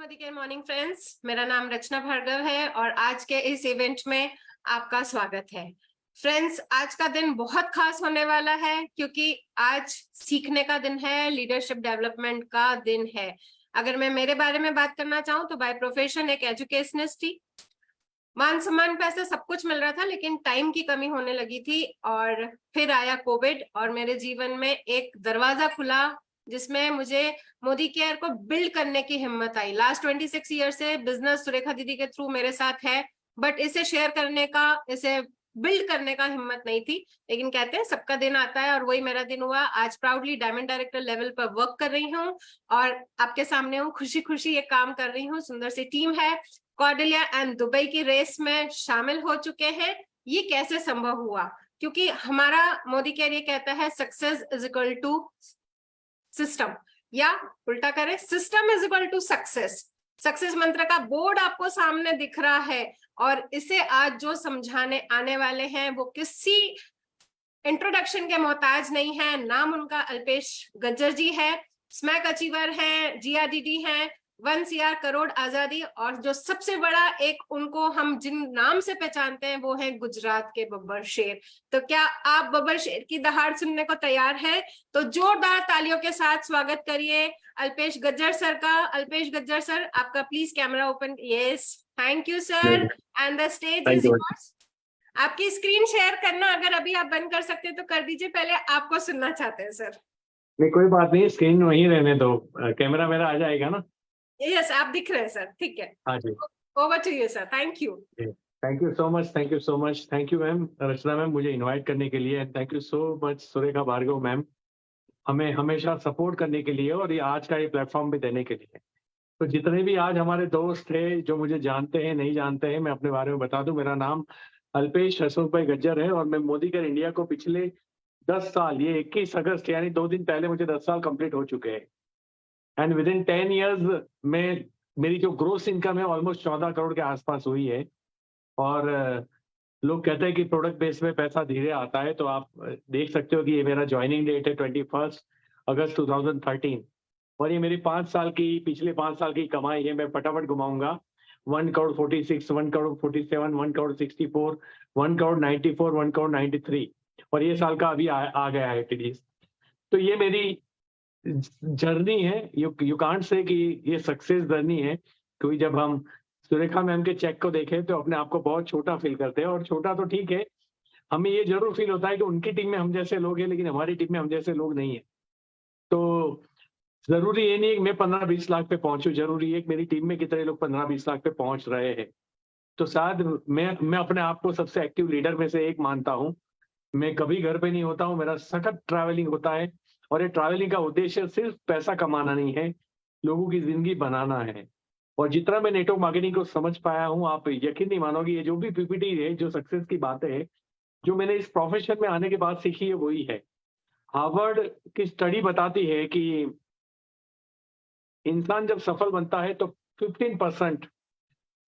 मोदी के morning friends, मेरा नाम रचना भार्गव है और आज के इस इवेंट में आपका स्वागत है। फ्रेंड्स, आज का दिन बहुत खास होने वाला है क्योंकि आज सीखने का दिन है, लीडरशिप डेवलपमेंट का दिन है। अगर मैं मेरे बारे में बात करना चाहूँ तो बाय प्रोफेशन एक एजुकेशनिस्ट थी। मान सम्मान पैसा सब कुछ मिल रहा था, लेकिन टाइम की कमी होने लगी थी और फिर आया कोविड और मेरे जीवन में एक दरवाजा खुला जिसमें मुझे मोदी केयर को बिल्ड करने की हिम्मत आई। लास्ट 26 ईयर से बिजनेस सुरेखा दीदी के थ्रू मेरे साथ है, बट इसे शेयर करने का, इसे बिल्ड करने का हिम्मत नहीं थी। लेकिन कहते हैं सबका दिन आता है और वही मेरा दिन हुआ। आज प्राउडली डायमंड डायरेक्टर लेवल पर वर्क कर रही हूँ और आपके सामने हूँ, खुशी खुशी ये काम कर रही हूँ। सुंदर सी टीम है, कॉर्डेलिया एंड दुबई की रेस में शामिल हो चुके हैं। ये कैसे संभव हुआ? क्योंकि हमारा मोदी केयर ये कहता है success is equal to system, या उल्टा करें, system is equal to success. Success मंत्र का बोर्ड आपको सामने दिख रहा है और इसे आज जो समझाने आने वाले हैं वो किसी इंट्रोडक्शन के मोहताज नहीं है। नाम उनका अल्पेश गज्जर जी है, स्मैक अचीवर हैं, जीआरडीडी हैं, 1 CR करोड़ आजादी, और जो सबसे बड़ा एक उनको हम जिन नाम से पहचानते हैं वो है गुजरात के बब्बर शेर। तो क्या आप बब्बर शेर की दहाड़ सुनने को तैयार है? तो जोरदार तालियों के साथ स्वागत करिए अल्पेश गज्जर सर का। अल्पेश गज्जर सर, आपका please camera open. Yes, thank you sir, and the stage is yours. आपकी स्क्रीन शेयर करना अगर अभी आप बंद कर सकते तो कर दीजिए, पहले आपको सुनना चाहते हैं सर। नहीं, कोई बात नहीं, स्क्रीन वहीं रहने दो, कैमरा मेरा आ जाएगा ना। यस, आप दिख रहे हैं सर, ठीक है। हाँ जी, over to you sir, thank you. Thank you so much, thank you so much, thank you ma'am Rachna ma'am मुझे इनवाइट करने के लिए, and thank you so much Surekha Bhargav ma'am हमें हमेशा सपोर्ट करने के लिए और ये आज का ये प्लेटफॉर्म भी देने के लिए। तो जितने भी आज हमारे दोस्त हैं जो मुझे जानते हैं नहीं जानते हैं, मैं अपने बारे में बता दूं। मेरा नाम अल्पेश हसमुख भाई गज्जर है और मैं मोदी केयर इंडिया को पिछले 10 साल, ये 21 अगस्त यानी 2 दिन पहले मुझे 10 साल कंप्लीट हो चुके हैं। एंड विद इन 10 ईयर्स में मेरी जो ग्रोस इनकम है ऑलमोस्ट 14 करोड़ के आसपास हुई है। और लोग कहते हैं कि प्रोडक्ट बेस में पैसा धीरे आता है, तो आप देख सकते हो कि ये मेरा ज्वाइनिंग डेट है 21 अगस्त 2013 और ये मेरी 5 साल की, पिछले 5 साल की कमाई है। मैं फटाफट घुमाऊंगा। 1 करोड़ 46, 1 करोड़ 47, 1 करोड़ 64, 1 करोड़ 94, 1 करोड़ 93 और ये साल का अभी आ गया है एटलीस्ट। तो ये मेरी जर्नी है। यू कांट से कि ये सक्सेस जर्नी है, क्योंकि जब हम सुरेखा मैम के चेक को देखें तो अपने आप को बहुत छोटा फील करते हैं। और छोटा तो ठीक है, हमें ये जरूर फील होता है कि उनकी टीम में हम जैसे लोग हैं, लेकिन हमारी टीम में हम जैसे लोग नहीं है। तो जरूरी ये नहीं है कि मैं 15-20 लाख पे पहुंचूं, जरूरी है कि मेरी टीम में कितने लोग 15-20 लाख पे पहुंच रहे हैं। तो शायद मैं अपने आप को सबसे एक्टिव लीडर में से एक मानता हूँ। मैं कभी घर पे नहीं होता हूँ, मेरा सखत ट्रैवलिंग होता है और ये ट्रैवलिंग का उद्देश्य सिर्फ पैसा कमाना नहीं है, लोगों की जिंदगी बनाना है। और जितना मैं नेटवर्क मार्केटिंग को समझ पाया हूँ, आप यकीन नहीं मानोगे, ये जो भी पीपीटी है, जो सक्सेस की बातें हैं, जो मैंने इस प्रोफेशन में आने के बाद सीखी है वही है। हार्वर्ड की स्टडी बताती है कि इंसान जब सफल बनता है तो 15%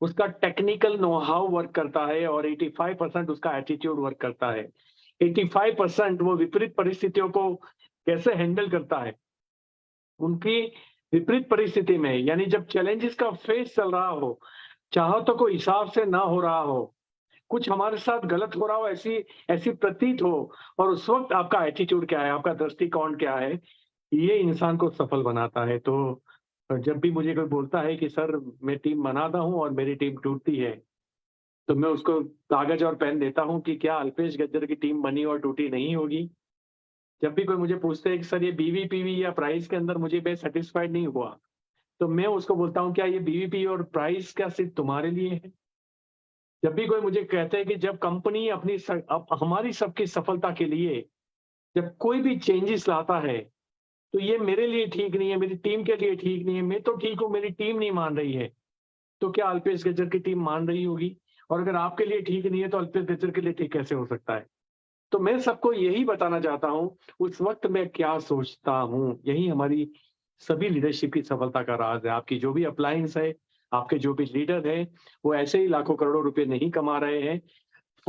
उसका टेक्निकल नो हाउ वर्क करता है और 85% उसका एटीट्यूड वर्क करता है। 85% वो विपरीत परिस्थितियों को कैसे हैंडल करता है। उनकी विपरीत परिस्थिति में, यानी जब चैलेंजेस का फेस चल रहा हो, चाहो तो कोई हिसाब से ना हो रहा हो, कुछ हमारे साथ गलत हो रहा हो, ऐसी ऐसी प्रतीत हो, और उस वक्त आपका एटीट्यूड क्या है, आपका दृष्टिकोण क्या है, ये इंसान को सफल बनाता है। तो जब भी मुझे कोई बोलता है कि सर मैं टीम बनाता हूँ और मेरी टीम टूटती है, तो मैं उसको कागज और पेन देता हूँ कि क्या अल्पेश गज्जर की टीम बनी और टूटी नहीं होगी। जब भी कोई मुझे पूछते हैं कि सर ये बीवीपीवी या प्राइस के अंदर मुझे मैं सेटिस्फाइड नहीं हुआ, तो मैं उसको बोलता हूँ क्या ये बीवीपी और प्राइस क्या सिर्फ तुम्हारे लिए है। जब भी कोई मुझे कहते हैं कि जब कंपनी हमारी सबकी सफलता के लिए जब कोई भी चेंजेस लाता है, तो ये मेरे लिए ठीक नहीं है, मेरी टीम के लिए ठीक नहीं है। मैं तो ठीक हूँ, मेरी टीम नहीं मान रही है, तो क्या अल्पेश गज्जर की टीम मान रही होगी? और अगर आपके लिए ठीक नहीं है तो अल्पेश गज्जर के लिए ठीक कैसे हो सकता है? तो मैं सबको यही बताना चाहता हूँ, उस वक्त मैं क्या सोचता हूँ, यही हमारी सभी लीडरशिप की सफलता का राज है। आपकी जो भी अप्लायंस है, आपके जो भी लीडर है, वो ऐसे ही लाखों करोड़ों रुपए नहीं कमा रहे हैं।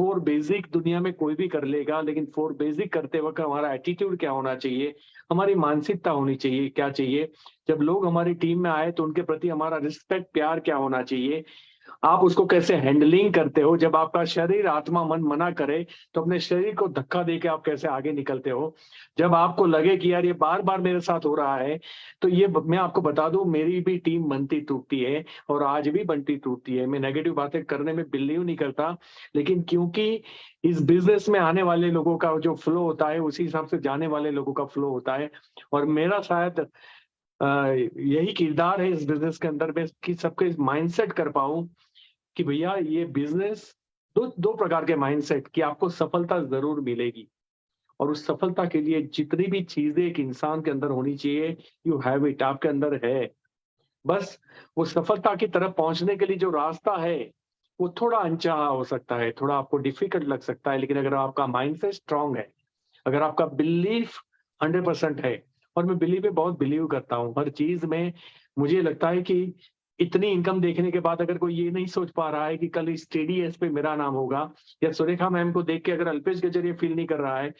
फोर बेसिक दुनिया में कोई भी कर लेगा, लेकिन फोर बेसिक करते वक्त हमारा एटीट्यूड क्या होना चाहिए, हमारी मानसिकता होनी चाहिए, क्या चाहिए, जब लोग हमारी टीम में आए तो उनके प्रति हमारा रिस्पेक्ट, प्यार क्या होना चाहिए, आप उसको कैसे हैंडलिंग करते हो, जब आपका शरीर आत्मा मन मना करे तो अपने शरीर को धक्का देके आप कैसे आगे निकलते हो, जब आपको लगे कि यार ये बार बार मेरे साथ हो रहा है, तो ये मैं आपको बता दूं, मेरी भी टीम बनती टूटती है और आज भी बनती टूटती है। मैं नेगेटिव बातें करने में बिलीव नहीं करता, लेकिन क्योंकि इस बिजनेस में आने वाले लोगों का जो फ्लो होता है उसी हिसाब से जाने वाले लोगों का फ्लो होता है, और मेरा शायद यही किरदार है इस बिजनेस के अंदर में कि सबके माइंडसेट कर पाऊं कि भैया ये बिजनेस, दो दो प्रकार के माइंडसेट, कि आपको सफलता जरूर मिलेगी और उस सफलता के लिए जितनी भी चीजें एक इंसान के अंदर होनी चाहिए, यू हैव इट, आपके अंदर है। बस वो सफलता की तरफ पहुंचने के लिए जो रास्ता है वो थोड़ा अनचाहा हो सकता है, थोड़ा आपको डिफिकल्ट लग सकता है, लेकिन अगर आपका माइंडसेट स्ट्रांग है, अगर आपका बिलीफ 100% है, और मैं बिलीव में बहुत बिलीव करता हूँ हर चीज में, मुझे लगता है कि इतनी इनकम देखने के बाद अगर कोई ये नहीं सोच पा रहा है कि कल इस TDS पे मेरा नाम होगा, या सुरेखा मैम को देख के अगर अल्पेश गजर ये फील नहीं कर रहा है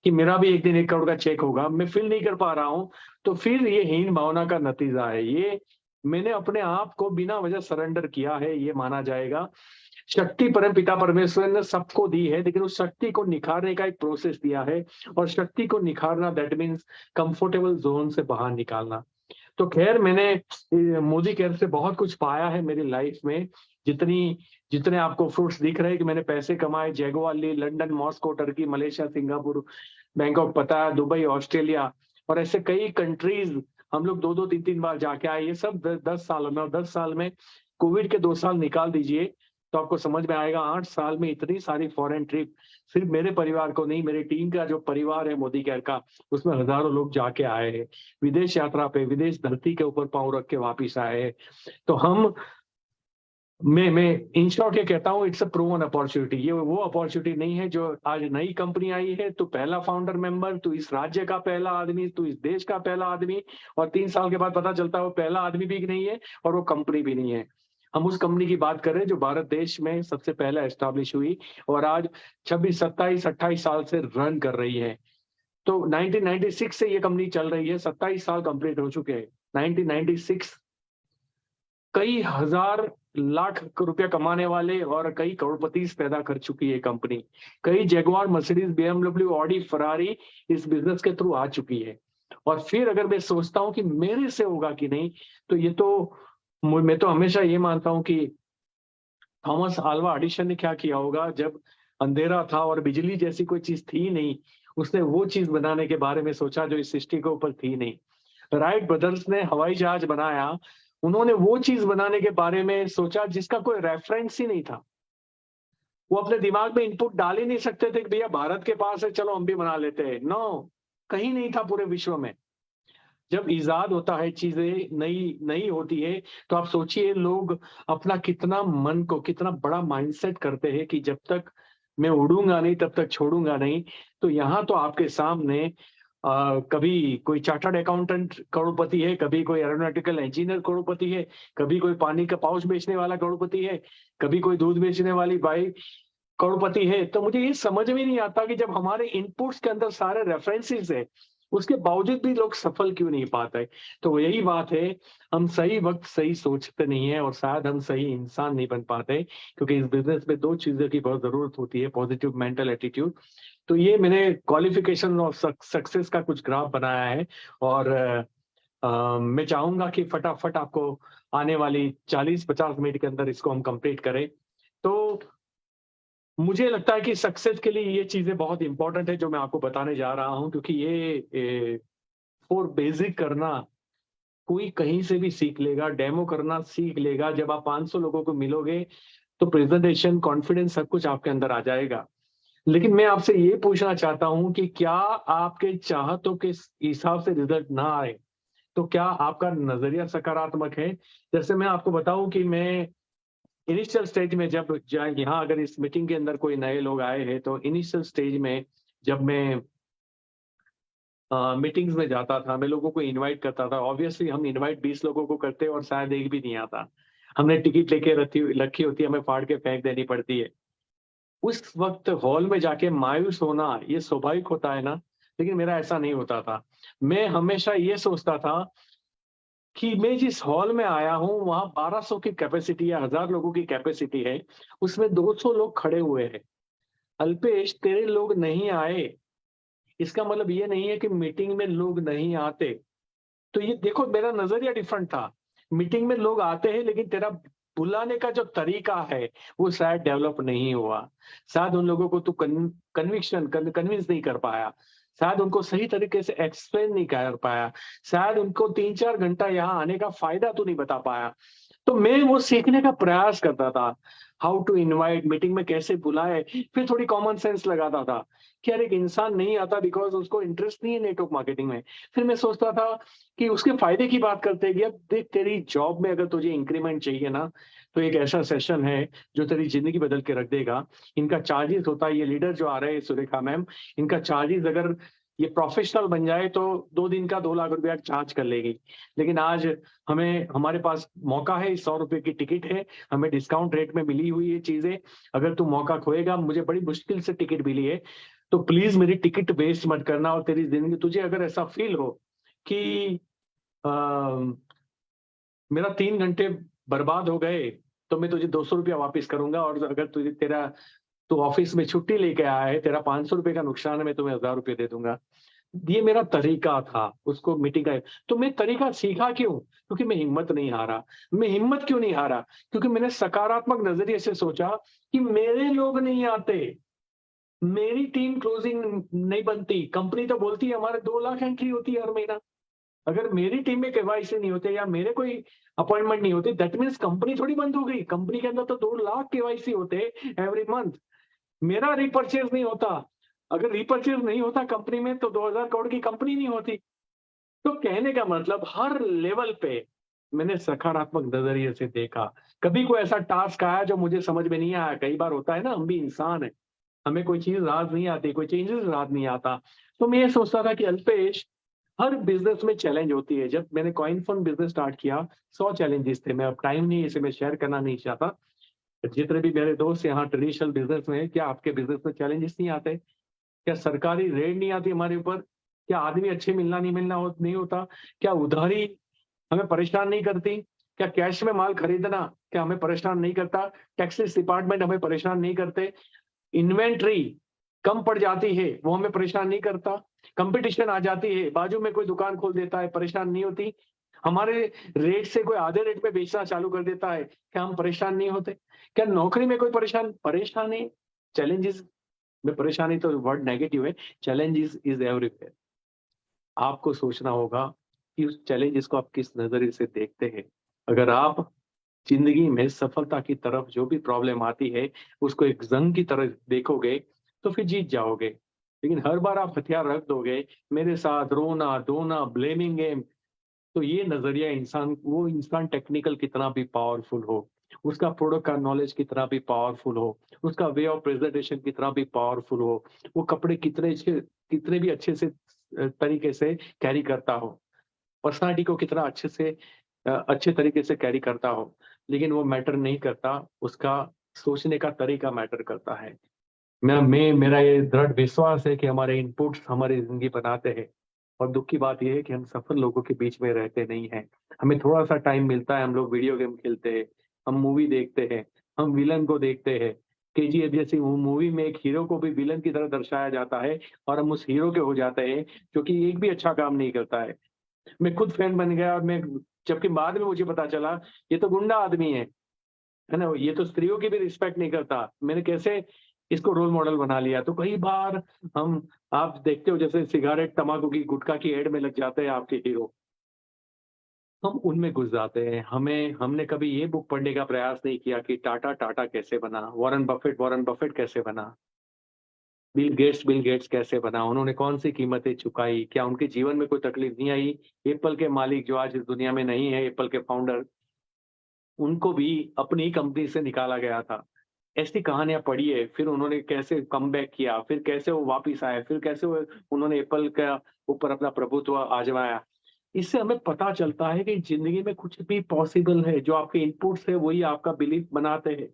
कि मेरा भी एक दिन 1 करोड़ का चेक होगा, मैं फील नहीं कर पा रहा हूँ, तो फिर ये हीन भावना का नतीजा है। ये मैंने अपने आप को बिना वजह सरेंडर किया है, ये माना जाएगा। शक्ति परम पिता परमेश्वर ने सबको दी है, लेकिन उस शक्ति को निखारने का एक प्रोसेस दिया है, और शक्ति को निखारना दैट मीन्स कंफर्टेबल जोन से बाहर निकालना। तो खैर, मैंने मोदी केयर से बहुत कुछ पाया है मेरी लाइफ में। जितने आपको फ्रूट्स दिख रहे हैं कि मैंने पैसे कमाए, जैगुआर ली, London, Moscow, Turkey, Malaysia, Singapore, Bangkok, पता है, दुबई, ऑस्ट्रेलिया, और ऐसे कई कंट्रीज हम लोग 2-2, 3-3 बार जाके आए। ये सब 10 सालों में, और 10 साल में कोविड के 2 साल निकाल दीजिए तो आपको समझ में आएगा 8 साल में इतनी सारी फॉरेन ट्रिप, सिर्फ मेरे परिवार को नहीं, मेरी टीम का जो परिवार है मोदी केयर का, उसमें हजारों लोग जाके आए हैं विदेश यात्रा पे, विदेश धरती के ऊपर पांव रख के वापिस आए हैं। तो मैं इन शॉर्ट ये कहता हूँ, इट्स अ प्रूवन अपॉर्चुनिटी। ये वो अपॉर्चुनिटी नहीं है जो आज नई कंपनी आई है तो पहला फाउंडर मेंबर, तो इस राज्य का पहला आदमी, तो इस देश का पहला आदमी, और 3 साल के बाद पता चलता है वो पहला आदमी भी नहीं है और वो कंपनी भी नहीं है। हम उस कंपनी की बात कर रहे हैं जो भारत देश में सबसे पहले एस्टैब्लिश हुई और आज 26, 27, 28 साल से रन कर रही है। तो 1996 से ये कंपनी चल रही है, 27 साल कंप्लीट हो चुके हैं। 1996 कई हजार लाख रुपया कमाने वाले और कई करोड़पति पैदा कर चुकी है कंपनी। कई Jaguar, Mercedes, BMW, Audi, Ferrari इस बिजनेस के थ्रू आ चुकी है। और फिर अगर मैं सोचता हूँ कि मेरे से होगा कि नहीं, तो मैं तो हमेशा ये मानता हूँ कि थॉमस आल्वा एडिसन ने क्या किया होगा, जब अंधेरा था और बिजली जैसी कोई चीज थी नहीं, उसने वो चीज बनाने के बारे में सोचा जो इस सृष्टि के ऊपर थी नहीं। राइट ब्रदर्स ने हवाई जहाज बनाया, उन्होंने वो चीज बनाने के बारे में सोचा जिसका कोई रेफरेंस ही नहीं था। वो अपने दिमाग में इनपुट डाल ही नहीं सकते थे कि भैया भारत के पास है, चलो हम भी बना लेते हैं। नो, कहीं नहीं था पूरे विश्व में। जब इजाद होता है, चीजें नई नई होती है, तो आप सोचिए लोग अपना कितना मन को कितना बड़ा माइंडसेट करते हैं कि जब तक मैं उड़ूंगा नहीं तब तक छोड़ूंगा नहीं। तो यहाँ तो आपके सामने कभी कोई चार्टर्ड अकाउंटेंट करोड़पति है, कभी कोई एरोनॉटिकल इंजीनियर करोड़पति है, कभी कोई पानी का पाउच बेचने वाला करोड़पति है, कभी कोई दूध बेचने वाली बाई करोड़पति है। तो मुझे ये समझ में नहीं आता कि जब हमारे इनपुट्स के अंदर सारे रेफरेंसेस है, उसके बावजूद भी लोग सफल क्यों नहीं पाते। तो यही बात है, हम सही वक्त सही सोचते नहीं है और शायद हम सही इंसान नहीं बन पाते, क्योंकि इस बिजनेस में 2 चीजों की बहुत जरूरत होती है, पॉजिटिव मेंटल एटीट्यूड। तो ये मैंने क्वालिफिकेशन ऑफ सक्सेस का कुछ ग्राफ बनाया है, और मैं चाहूंगा कि फटाफट आपको आने वाली 40-50 मिनट के अंदर इसको हम कंप्लीट करें। तो मुझे लगता है कि सक्सेस के लिए ये चीजें बहुत इंपॉर्टेंट है जो मैं आपको बताने जा रहा हूं, क्योंकि ये फॉर बेसिक करना कोई कहीं से भी सीख लेगा, डेमो करना सीख लेगा। जब आप 500 लोगों को मिलोगे तो प्रेजेंटेशन, कॉन्फिडेंस, सब कुछ आपके अंदर आ जाएगा। लेकिन मैं आपसे ये पूछना चाहता हूं कि क्या आपके चाहतों के हिसाब से रिजल्ट ना आए तो क्या आपका नजरिया सकारात्मक है? जैसे मैं आपको बताऊं कि मैं इनिशियल स्टेज में जब यहाँ अगर इस मीटिंग के अंदर कोई नए लोग आए हैं, तो इनिशियल स्टेज में जब मैं मीटिंग्स में जाता था, मैं लोगों को इनवाइट करता था। ऑब्वियसली हम इनवाइट 20 लोगों को करते हैं और शायद एक भी नहीं आता। हमने टिकट लेके रखी होती है, हमें फाड़ के फेंक देनी पड़ती है। उस वक्त हॉल में जाके मायूस होना ये स्वाभाविक होता है ना, लेकिन मेरा ऐसा नहीं होता था। मैं हमेशा ये सोचता था कि मैं जिस हॉल में आया हूँ वहां 1200 की कैपेसिटी या 1000 लोगों की कैपेसिटी है, उसमें 200 लोग खड़े हुए हैं। अल्पेश, तेरे लोग नहीं आए, इसका मतलब ये नहीं है कि मीटिंग में लोग नहीं आते। तो ये देखो, मेरा नजरिया डिफरेंट था। मीटिंग में लोग आते हैं, लेकिन तेरा बुलाने का जो तरीका है वो शायद डेवलप नहीं हुआ। शायद उन लोगों को तू कन्विंस नहीं कर पाया। शायद उनको सही तरीके से एक्सप्लेन नहीं कर पाया। शायद उनको 3-4 घंटा यहाँ आने का फायदा तू नहीं बता पाया। तो मैं वो सीखने का प्रयास करता था, हाउ टू इनवाइट, मीटिंग में कैसे बुलाए। फिर थोड़ी कॉमन सेंस लगाता था कि यार एक इंसान नहीं आता बिकॉज उसको इंटरेस्ट नहीं है नेटवर्क मार्केटिंग में। फिर मैं सोचता था कि उसके फायदे की बात करते हैं कि अब देख, तेरी जॉब में अगर तुझे इंक्रीमेंट चाहिए ना, तो एक ऐसा सेशन है जो तेरी जिंदगी बदल के रख देगा। इनका चार्जेस होता है, ये लीडर जो आ रहे हैं सुरेखा मैम, इनका चार्जेस अगर ये प्रोफेशनल बन जाए तो 2 दिन का 2 लाख रुपया चार्ज कर लेगी। लेकिन आज हमारे पास मौका है, 100 रुपए की टिकट है, हमें डिस्काउंट रेट में मिली हुई ये चीजें। अगर तू मौका खोएगा, मुझे बड़ी मुश्किल से टिकट मिली है, तो प्लीज मेरी टिकट वेस्ट मत करना। और तेरी जिंदगी, तुझे अगर ऐसा फील हो कि मेरा 3 घंटे बर्बाद हो गए, तो मैं तुझे 200 रुपया वापस करूंगा। और अगर तू ऑफिस में छुट्टी लेके आया है, तेरा 500 रुपए का नुकसान है, मैं तुम्हें 1000 रुपये दे दूंगा। ये मेरा तरीका था उसको मीटिंग का। तो मैं तरीका सीखा क्यों? क्योंकि मैं हिम्मत नहीं हारा। मैं हिम्मत क्यों नहीं हारा? क्योंकि मैंने सकारात्मक नजरिए से सोचा कि मेरे लोग नहीं आते, मेरी टीम क्लोजिंग नहीं बनती। कंपनी तो बोलती है हमारे 2 लाख एंट्री होती है हर महीना। अगर मेरी टीम में केवाईसी नहीं होते या मेरे कोई अपॉइंटमेंट नहीं होती, दैट मीन्स कंपनी थोड़ी बंद हो गई। कंपनी के अंदर तो 2 लाख केवाईसी होते एवरी मंथ। मेरा रिपर्चेज नहीं होता। अगर रिपर्चेज नहीं होता कंपनी में, तो 2000 करोड़ की कंपनी नहीं होती। तो कहने का मतलब, हर लेवल पे मैंने सकारात्मक नजरिए से देखा। कभी कोई ऐसा टास्क आया जो मुझे समझ में नहीं आया, कई बार होता है ना, हम भी इंसान है, हमें कोई चीज राज नहीं आती, कोई चेंजेस राज नहीं आता। तो मैं ये सोचता था कि अल्पेश, हर बिजनेस में चैलेंज होती है। जब मैंने कॉइन फंड बिजनेस स्टार्ट किया, 100 चैलेंजेस थे। मैं अब टाइम नहीं है, इसे मैं शेयर करना नहीं चाहता। जितने भी मेरे दोस्त यहाँ ट्रेडिशनल बिजनेस में, क्या आपके बिजनेस में चैलेंजेस नहीं आते? क्या सरकारी रेड नहीं आती हमारे ऊपर? क्या आदमी अच्छे मिलना नहीं होता? क्या उधारी हमें परेशान नहीं करती? क्या कैश में माल खरीदना क्या हमें परेशान नहीं करता? टैक्सेस डिपार्टमेंट हमें परेशान नहीं करते? इन्वेंट्री कम पड़ जाती है, वो हमें परेशान नहीं करता? कंपटीशन आ जाती है, बाजू में कोई दुकान खोल देता है, परेशान नहीं होती? हमारे रेट से कोई आधे रेट पे बेचना चालू कर देता है, क्या हम परेशान नहीं होते? क्या नौकरी में कोई परेशानी? चैलेंजेस में परेशानी तो वर्ड नेगेटिव है। Challenges is everywhere. आपको सोचना होगा कि उस चैलेंजेस को आप किस नजरिए से देखते हैं। अगर आप जिंदगी में सफलता की तरफ जो भी प्रॉब्लम आती है, उसको एक जंग की तरह देखोगे, तो फिर जीत जाओगे। लेकिन हर बार आप हथियार रख दोगे, मेरे साथ रोना धोना, ब्लेमिंग गेम, तो ये नजरिया वो इंसान टेक्निकल कितना भी पावरफुल हो, उसका प्रोडक्ट का नॉलेज कितना भी पावरफुल हो, उसका वे ऑफ प्रेजेंटेशन कितना भी पावरफुल हो, वो कपड़े कितने भी अच्छे से तरीके से कैरी करता हो, पर्सनालिटी को कितना अच्छे तरीके से कैरी करता हो, लेकिन वो मैटर नहीं करता। उसका सोचने का तरीका मैटर करता है। मेरा ये दृढ़ विश्वास है कि हमारे इनपुट्स हमारी जिंदगी बनाते हैं। और दुख की बात यह है कि हम सफल लोगों के बीच में रहते नहीं हैं। हमें थोड़ा सा टाइम मिलता है, हम लोग वीडियो गेम खेलते हैं, हम मूवी देखते हैं, हम विलन को देखते हैं। केजीएफ जैसी मूवी में एक हीरो को भी विलन की तरह दर्शाया जाता है, और हम उस हीरो के हो जाते हैं जो कि एक भी अच्छा काम नहीं करता है। मैं खुद फैन बन गया, और मैं, जबकि बाद में मुझे पता चला ये तो गुंडा आदमी है ना, ये तो स्त्रियों की भी रिस्पेक्ट नहीं करता। मैंने कैसे इसको रोल मॉडल बना लिया। तो कई बार आप देखते हो, जैसे सिगारेट तंबाकू की गुटखा की एड में लग जाते हैं आपके हीरो, हम उनमें घुस जाते हैं। हमने कभी ये बुक पढ़ने का प्रयास नहीं किया कि टाटा कैसे बना, वॉरेन बफेट कैसे बना, बिल गेट्स कैसे बना, उन्होंने कौन सी कीमतें चुकाई, क्या उनके जीवन में कोई तकलीफ नहीं आई? एप्पल के मालिक जो आज इस दुनिया में नहीं है, एप्पल के फाउंडर, उनको भी अपनी ही कंपनी से निकाला गया था। ऐसी कहानियां पढ़िए, फिर उन्होंने कैसे कमबैक किया, फिर कैसे वो वापिस आए, फिर कैसे उन्होंने एप्पल का ऊपर अपना प्रभुत्व आजमाया। इससे हमें पता चलता है कि जिंदगी में कुछ भी पॉसिबल है। जो आपके इनपुट्स है वही आपका बिलीफ बनाते हैं।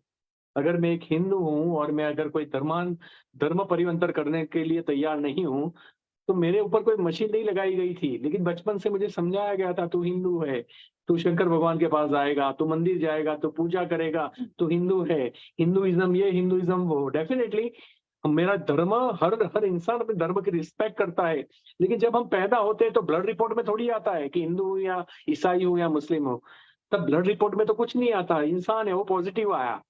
अगर मैं एक हिंदू हूँ और मैं अगर कोई धर्म परिवर्तन करने के लिए तैयार नहीं हूँ, तो मेरे ऊपर कोई मशीन नहीं लगाई गई थी। लेकिन बचपन से मुझे समझाया गया था, तू हिंदू है, तू शंकर भगवान के पास जाएगा, तू मंदिर जाएगा, तू पूजा करेगा, तू हिंदू है। हिंदुइज्म ये, हिंदुइज्म वो। डेफिनेटली मेरा धर्म, हर हर इंसान अपने धर्म की रिस्पेक्ट करता है। लेकिन जब हम पैदा होते हैं तो ब्लड रिपोर्ट में थोड़ी आता है कि हिंदू हूँ या ईसाई हूँ या मुस्लिम हूँ। तब ब्लड रिपोर्ट में तो कुछ नहीं आता, इंसान है वो पॉजिटिव आया।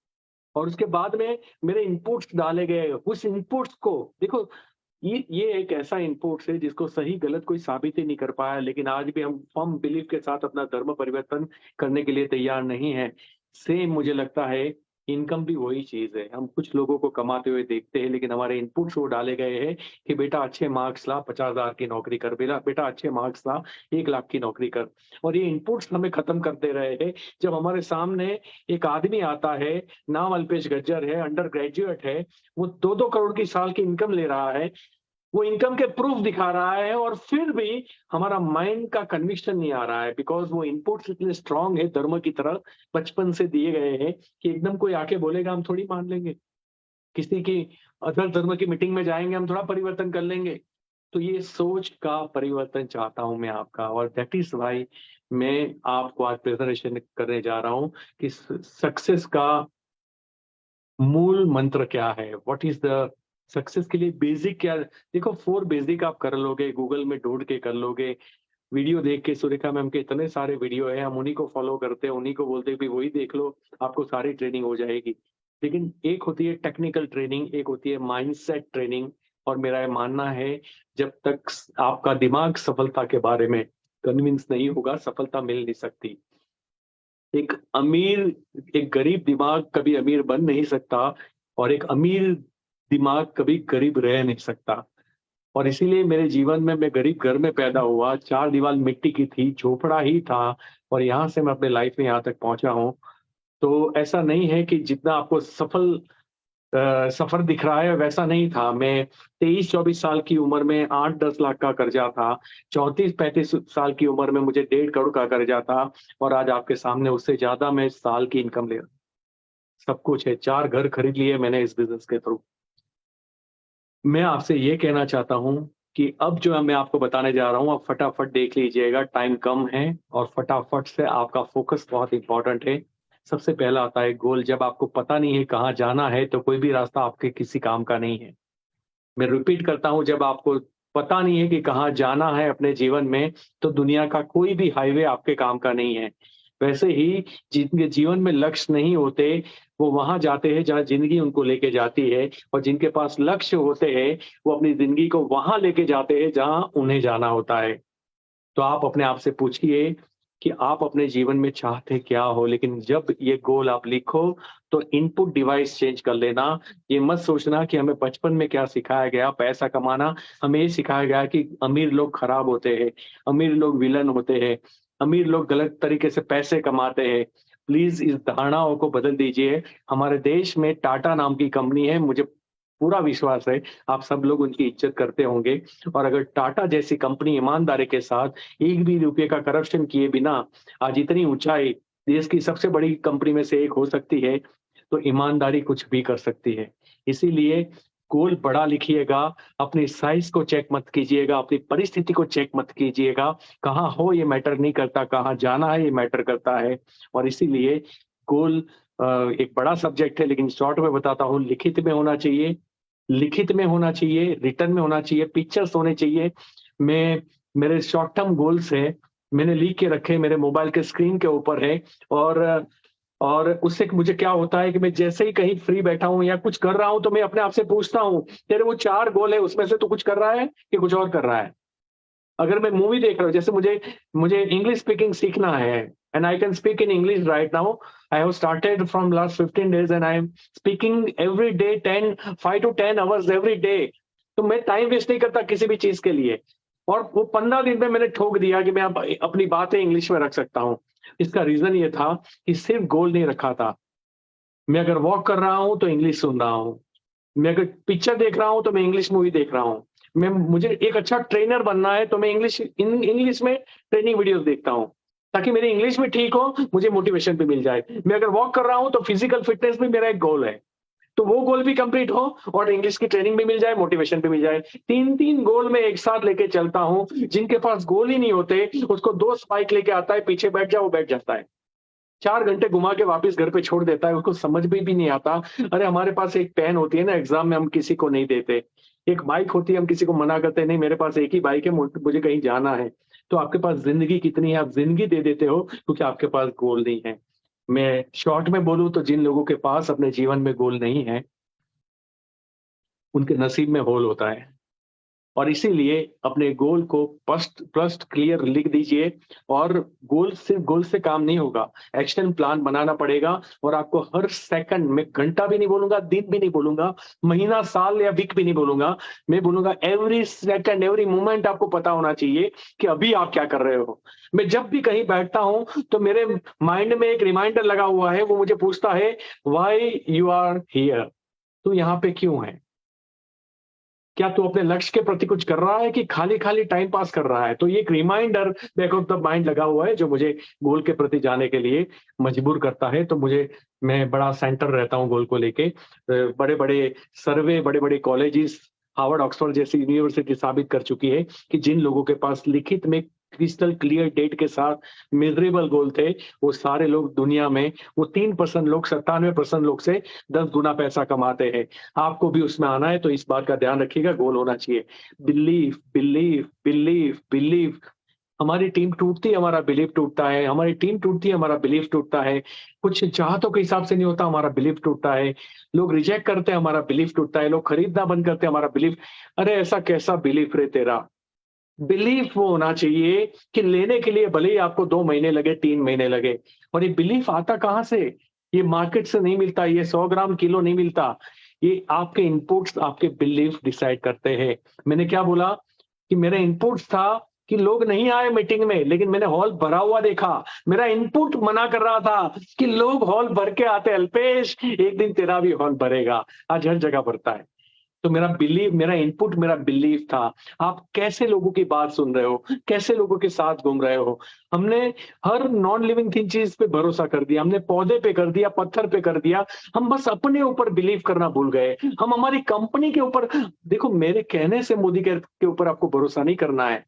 और उसके बाद में मेरे इनपुट्स डाले गए। उस इनपुट्स को देखो, ये एक ऐसा इनपुट्स है जिसको सही गलत कोई साबित ही नहीं कर पाया, लेकिन आज भी हम फर्म बिलीफ के साथ अपना धर्म परिवर्तन करने के लिए तैयार नहीं है। सेम मुझे लगता है इनकम भी वही चीज है। हम कुछ लोगों को कमाते हुए देखते हैं, लेकिन हमारे इनपुट्स वो डाले गए हैं कि बेटा अच्छे मार्क्स ला, 50,000 की नौकरी कर, बेटा अच्छे मार्क्स ला, 1 लाख की नौकरी कर। और ये इनपुट्स हमें खत्म कर दे रहे हैं। जब हमारे सामने एक आदमी आता है, नाम अल्पेश गज्जर है, अंडर ग्रेजुएट है, वो 2-2 करोड़ की साल की इनकम ले रहा है, वो इनकम के प्रूफ दिखा रहा है, और फिर भी हमारा माइंड का कन्विक्शन नहीं आ रहा है, बिकॉज वो इनपुट्स इतने स्ट्रांग है धर्म की तरह, बचपन से दिए गए हैं कि एकदम कोई आके बोलेगा हम थोड़ी मान लेंगे। किसी की अदर धर्म की मीटिंग में जाएंगे, हम थोड़ा परिवर्तन कर लेंगे। तो ये सोच का परिवर्तन चाहता हूं मैं आपका, और दैट इज वाई मैं आपको आज प्रेजेंटेशन करने जा रहा हूं कि सक्सेस का मूल मंत्र क्या है, व्हाट इज द सक्सेस के लिए बेसिक क्या। देखो 4 बेसिक आप कर लोगे, गूगल में ढूंढ के कर लोगे, वीडियो देख के। सुरेखा मैम के इतने सारे वीडियो है, हम उन्हीं को फॉलो करते हैं, उन्हीं को बोलते हैं कि वही देख लो, आपको सारी ट्रेनिंग हो जाएगी। लेकिन एक होती है टेक्निकल ट्रेनिंग, एक होती है माइंडसेट ट्रेनिंग। और मेरा ये मानना है, जब तक आपका दिमाग सफलता के बारे में कन्विंस नहीं होगा, सफलता मिल नहीं सकती। एक अमीर, एक गरीब दिमाग कभी अमीर बन नहीं सकता, और एक अमीर दिमाग कभी गरीब रह नहीं सकता। और इसीलिए मेरे जीवन में, मैं गरीब घर में पैदा हुआ, 4 दीवार मिट्टी की थी, झोपड़ा ही था, और यहाँ से मैं अपने लाइफ में यहाँ तक पहुंचा हूँ। तो ऐसा नहीं है कि जितना आपको सफर दिख रहा है वैसा नहीं था। मैं 23-24 साल की उम्र में 8-10 लाख का कर्जा था, 34-35 साल की उम्र में मुझे 1.5 करोड़ का कर्जा था, और आज आपके सामने उससे ज्यादा मैं साल की इनकम ले रहा हूं। सब कुछ है, 4 घर खरीद लिए मैंने इस बिजनेस के थ्रू। मैं आपसे ये कहना चाहता हूँ कि अब जो मैं आपको बताने जा रहा हूँ, आप फटाफट देख लीजिएगा, टाइम कम है, और फटाफट से आपका फोकस बहुत इंपॉर्टेंट है। सबसे पहला आता है गोल। जब आपको पता नहीं है कहाँ जाना है, तो कोई भी रास्ता आपके किसी काम का नहीं है। मैं रिपीट करता हूँ, जब आपको पता नहीं है कि कहाँ जाना है अपने जीवन में, तो दुनिया का कोई भी हाईवे आपके काम का नहीं है। वैसे ही जिनके जीवन में लक्ष्य नहीं होते, वो वहां जाते हैं जहां जिंदगी उनको लेके जाती है, और जिनके पास लक्ष्य होते हैं, वो अपनी जिंदगी को वहां लेके जाते हैं जहां उन्हें जाना होता है। तो आप अपने आप से पूछिए कि आप अपने जीवन में चाहते क्या हो। लेकिन जब ये गोल आप लिखो, तो इनपुट डिवाइस चेंज कर लेना। ये मत सोचना कि हमें बचपन में क्या सिखाया गया, पैसा कमाना। हमें ये सिखाया गया कि अमीर लोग खराब होते हैं, अमीर लोग विलन होते हैं, अमीर लोग गलत तरीके से पैसे कमाते हैं। प्लीज इस धारणाओं को बदल दीजिए। हमारे देश में टाटा नाम की कंपनी है, मुझे पूरा विश्वास है आप सब लोग उनकी इज्जत करते होंगे। और अगर टाटा जैसी कंपनी ईमानदारी के साथ एक भी रुपये का करप्शन किए बिना आज इतनी ऊंचाई, देश की सबसे बड़ी कंपनी में से एक हो सकती है, तो ईमानदारी कुछ भी कर सकती है। इसीलिए गोल बड़ा लिखिएगा, अपनी साइज को चेक मत कीजिएगा, अपनी परिस्थिति को चेक मत कीजिएगा। कहाँ हो ये मैटर नहीं करता, कहाँ जाना है ये मैटर करता है। और इसीलिए गोल एक बड़ा सब्जेक्ट है, लेकिन शॉर्ट में बताता हूँ। लिखित में होना चाहिए, लिखित में होना चाहिए, रिटर्न में होना चाहिए, पिक्चर्स होने चाहिए। मैं, मेरे शॉर्ट टर्म गोल्स है, मैंने लिख के रखे, मेरे मोबाइल के स्क्रीन के ऊपर है। और उससे मुझे क्या होता है कि मैं जैसे ही कहीं फ्री बैठा हूं या कुछ कर रहा हूं, तो मैं अपने आप से पूछता हूं, तेरे वो 4 गोल है, उसमें से तू कुछ कर रहा है कि कुछ और कर रहा है। अगर मैं मूवी देख रहा हूँ, जैसे मुझे मुझे इंग्लिश स्पीकिंग सीखना है, and I can speak in English right now. I have started from last 15 days and I am speaking every day 5 to 10 hours every day. तो मैं टाइम वेस्ट नहीं करता किसी भी चीज के लिए। और वो 15 दिन में मैंने ठोक दिया कि मैं अब अपनी बातें इंग्लिश में रख सकता हूँ। इसका रीजन ये था कि सिर्फ गोल नहीं रखा था। मैं अगर वॉक कर रहा हूँ तो इंग्लिश सुन रहा हूँ, मैं अगर पिक्चर देख रहा हूँ तो मैं इंग्लिश मूवी देख रहा हूँ, मैं, मुझे एक अच्छा ट्रेनर बनना है तो मैं इंग्लिश में ट्रेनिंग वीडियोस देखता हूँ। ताकि मेरी इंग्लिश भी ठीक हो, मुझे मोटिवेशन भी मिल जाए। मैं अगर वॉक कर रहा हूँ तो फिजिकल फिटनेस भी मेरा एक गोल है, तो वो गोल भी कंप्लीट हो और इंग्लिश की ट्रेनिंग भी मिल जाए, मोटिवेशन भी मिल जाए। 3-3 गोल मैं एक साथ लेके चलता हूँ। जिनके पास गोल ही नहीं होते, उसको 2 स्पाइक लेके आता है, पीछे बैठ जाओ, वो बैठ जाता है। 4 घंटे घुमा के वापस घर पे छोड़ देता है, उसको समझ में भी नहीं आता। अरे हमारे पास एक पेन होती है ना, एग्ज़ाम में हम किसी को नहीं देते। एक बाइक होती है, हम किसी को मना करते हैं, नहीं मेरे पास एक ही बाइक है, मुझे कहीं जाना है। तो आपके पास ज़िंदगी कितनी है, आप ज़िंदगी दे देते हो क्योंकि आपके पास गोल नहीं है। मैं शॉर्ट में बोलूँ तो जिन लोगों के पास अपने जीवन में गोल नहीं है, उनके नसीब में होल होता है। और इसीलिए अपने गोल को स्पष्ट स्पष्ट क्लियर लिख दीजिए और गोल सिर्फ गोल से काम नहीं होगा, एक्शन प्लान बनाना पड़ेगा और आपको हर सेकंड में, घंटा भी नहीं बोलूँगा, दिन भी नहीं बोलूँगा, महीना, साल या वीक भी नहीं बोलूँगा, मैं बोलूँगा एवरी सेकंड, एवरी मोमेंट आपको पता होना चाहिए कि अभी आप क्या कर रहे हो। मैं जब भी कहीं बैठता हूँ, तो मेरे माइंड में एक रिमाइंडर लगा हुआ है, वो मुझे पूछता है, व्हाई यू आर हियर? तू यहाँ पे क्यों है? क्या तू अपने लक्ष्य के प्रति कुछ कर रहा है कि खाली-खाली टाइम पास कर रहा है? तो ये एक reminder back of the mind लगा हुआ है जो मुझे गोल के प्रति जाने के लिए मजबूर करता है। तो मैं बड़ा सेंटर रहता हूँ गोल को लेके। बड़े-बड़े सर्वे, बड़े-बड़े कॉलेजेस, हार्वर्ड, ऑक्सफोर्ड जैसी यूनिवर्सिटी साबित कर चुकी है कि जिन लोगों के पास लिखित में क्रिस्टल क्लियर डेट के साथ मेज़रेबल गोल थे, वो सारे लोग दुनिया में, वो 3% लोग 97% लोग से 10 गुना पैसा कमाते हैं। आपको भी उसमें आना है तो इस बात का ध्यान रखिएगा, गोल होना चाहिए। Believe, believe, believe, believe. हमारी टीम टूटती है, हमारा बिलीव टूटता है, हमारी टीम टूटती है, हमारा बिलीव टूटता है। कुछ चाहतों के हिसाब से नहीं होता, हमारा बिलीव टूटता है। लोग रिजेक्ट करते हैं, हमारा बिलीव टूटता है। लोग खरीदना बंद करते हैं, हमारा बिलीव। अरे ऐसा कैसा बिलीव रे तेरा? बिलीफ वो होना चाहिए कि लेने के लिए भले ही आपको 2 महीने लगे, 3 महीने लगे, और ये बिलीफ आता कहाँ से? ये मार्केट से नहीं मिलता, ये 100 ग्राम किलो नहीं मिलता। ये आपके इनपुट्स, आपके बिलीफ डिसाइड करते हैं। मैंने क्या बोला कि मेरा इनपुट्स था कि लोग नहीं आए मीटिंग में, लेकिन मैंने हॉल भरा हुआ देखा। मेरा इनपुट मना कर रहा था कि लोग हॉल भर के आते, अल्पेश एक दिन तेरा भी हॉल भरेगा। आज हर जगह भरता है। तो मेरा बिलीव, मेरा इनपुट, मेरा बिलीव था। आप कैसे लोगों की बात सुन रहे हो? कैसे लोगों के साथ घूम रहे हो? हमने हर नॉन लिविंग थिंग चीज़ पे भरोसा कर दिया। हमने पौधे पे कर दिया, पत्थर पे कर दिया। हम बस अपने ऊपर बिलीव करना भूल गए। हम हमारी कंपनी के ऊपर, देखो मेरे कहने से मोदी केयर के ऊपर आपको भरोसा नहीं करना है।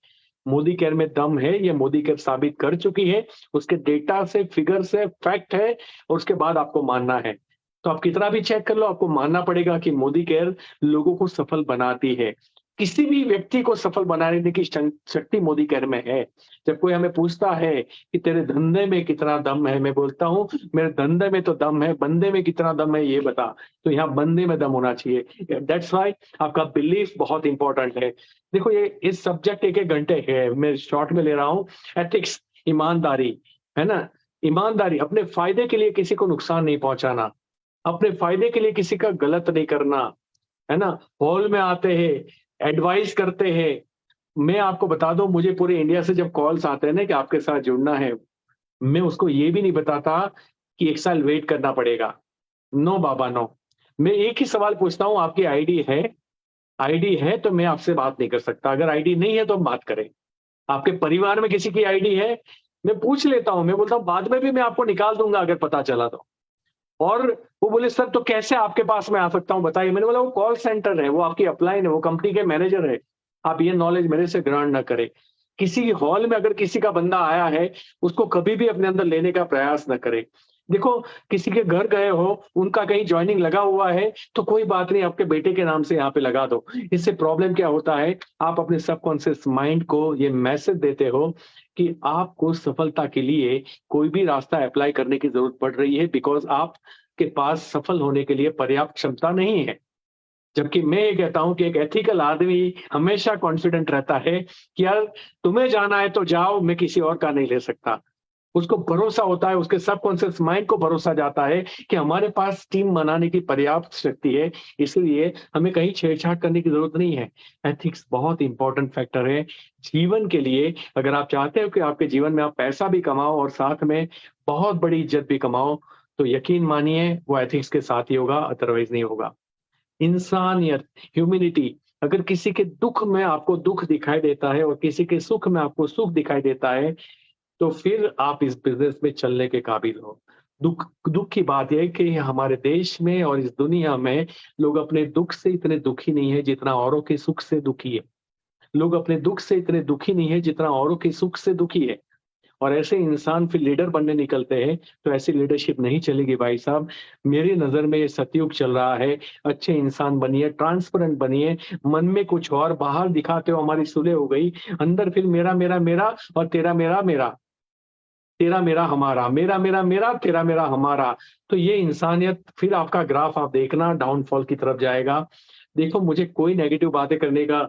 मोदी केयर में दम है, ये मोदी केयर साबित कर चुकी है। उसके डेटा से, फिगर से, फैक्ट है और उसके बाद आपको मानना है। तो आप कितना भी चेक कर लो, आपको मानना पड़ेगा कि मोदी केयर लोगों को सफल बनाती है। किसी भी व्यक्ति को सफल बनाने की शक्ति मोदी केयर में है। जब कोई हमें पूछता है कि तेरे धंधे में कितना दम है, मैं बोलता हूँ मेरे धंधे में तो दम है, बंदे में कितना दम है ये बता। तो यहाँ बंदे में दम होना चाहिए। दैट्स व्हाई आपका बिलीफ बहुत इंपॉर्टेंट है। देखो ये इस सब्जेक्ट 1-1 घंटे है, मैं शॉर्ट में ले रहा हूँ। एथिक्स, ईमानदारी, है ना? ईमानदारी, अपने फायदे के लिए किसी को नुकसान नहीं पहुंचाना, अपने फायदे के लिए किसी का गलत नहीं करना, है ना? हॉल में आते हैं, एडवाइस करते हैं। मैं आपको बता दूं, मुझे पूरे इंडिया से जब कॉल्स आते हैं ना कि आपके साथ जुड़ना है, मैं उसको ये भी नहीं बताता कि 1 साल वेट करना पड़ेगा। नो बाबा नो। मैं एक ही सवाल पूछता हूँ, आपकी आईडी है? आईडी है तो मैं आपसे बात नहीं कर सकता। अगर आईडी नहीं है तो हम बात करें। आपके परिवार में किसी की आईडी है? मैं पूछ लेता हूँ, मैं बोलता हूँ बाद में भी मैं आपको निकाल दूंगा अगर पता चला तो। और वो बोले सर तो कैसे आपके पास मैं आ सकता हूँ बताइए? मैंने बोला वो कॉल सेंटर है, वो आपकी अपलाइन है, वो कंपनी के मैनेजर है। आप ये नॉलेज मेरे से ग्रहण ना करें। किसी हॉल में अगर किसी का बंदा आया है, उसको कभी भी अपने अंदर लेने का प्रयास न करें। देखो किसी के घर गए हो, उनका कहीं जॉइनिंग लगा हुआ है, तो कोई बात नहीं, आपके बेटे के नाम से यहाँ पे लगा दो। इससे प्रॉब्लम क्या होता है, आप अपने सबकॉन्शियस माइंड को ये मैसेज देते हो कि आपको सफलता के लिए कोई भी रास्ता अप्लाई करने की जरूरत पड़ रही है, बिकॉज़ आप के पास सफल होने के लिए पर्याप्त क्षमता नहीं है। जबकि मैं ये कहता हूँ कि एक एथिकल आदमी हमेशा कॉन्फिडेंट रहता है कि यार तुम्हें जाना है तो जाओ, मैं किसी और का नहीं ले सकता। उसको भरोसा होता है, उसके सबकॉन्शियस माइंड को भरोसा जाता है कि हमारे पास टीम बनाने की पर्याप्त शक्ति है, इसलिए हमें कहीं छेड़छाड़ करने की जरूरत नहीं है। एथिक्स बहुत इंपॉर्टेंट फैक्टर है जीवन के लिए। अगर आप चाहते हो कि आपके जीवन में आप पैसा भी कमाओ और साथ में बहुत बड़ी इज्जत भी कमाओ, तो यकीन मानिए वो एथिक्स के साथ ही होगा, अदरवाइज नहीं होगा। इंसानियत, ह्यूमैनिटी, अगर किसी के दुख में आपको दुख दिखाई देता है और किसी के सुख में आपको सुख दिखाई देता है, तो फिर आप इस बिजनेस में चलने के काबिल हो। दुख की बात यह है कि हमारे देश में और इस दुनिया में लोग अपने दुख से इतने दुखी नहीं है जितना औरों के सुख से दुखी है। लोग अपने दुख से इतने दुखी नहीं है जितना औरों के सुख से दुखी है। और ऐसे इंसान फिर लीडर बनने निकलते हैं, तो ऐसी लीडरशिप नहीं चलेगी भाई साहब। मेरी नज़र में ये सतयुग चल रहा है। अच्छे इंसान बनिए, ट्रांसपेरेंट बनिए, मन में कुछ और, बाहर दिखाते हो हमारी सुलह हो गई, अंदर फिर मेरा, मेरा, मेरा और तेरा, मेरा, मेरा। तेरा मेरा हमारा, मेरा मेरा मेरा, तेरा मेरा हमारा। तो ये इंसानियत, फिर आपका ग्राफ आप देखना डाउनफॉल की तरफ जाएगा। देखो, मुझे कोई नेगेटिव बातें करने का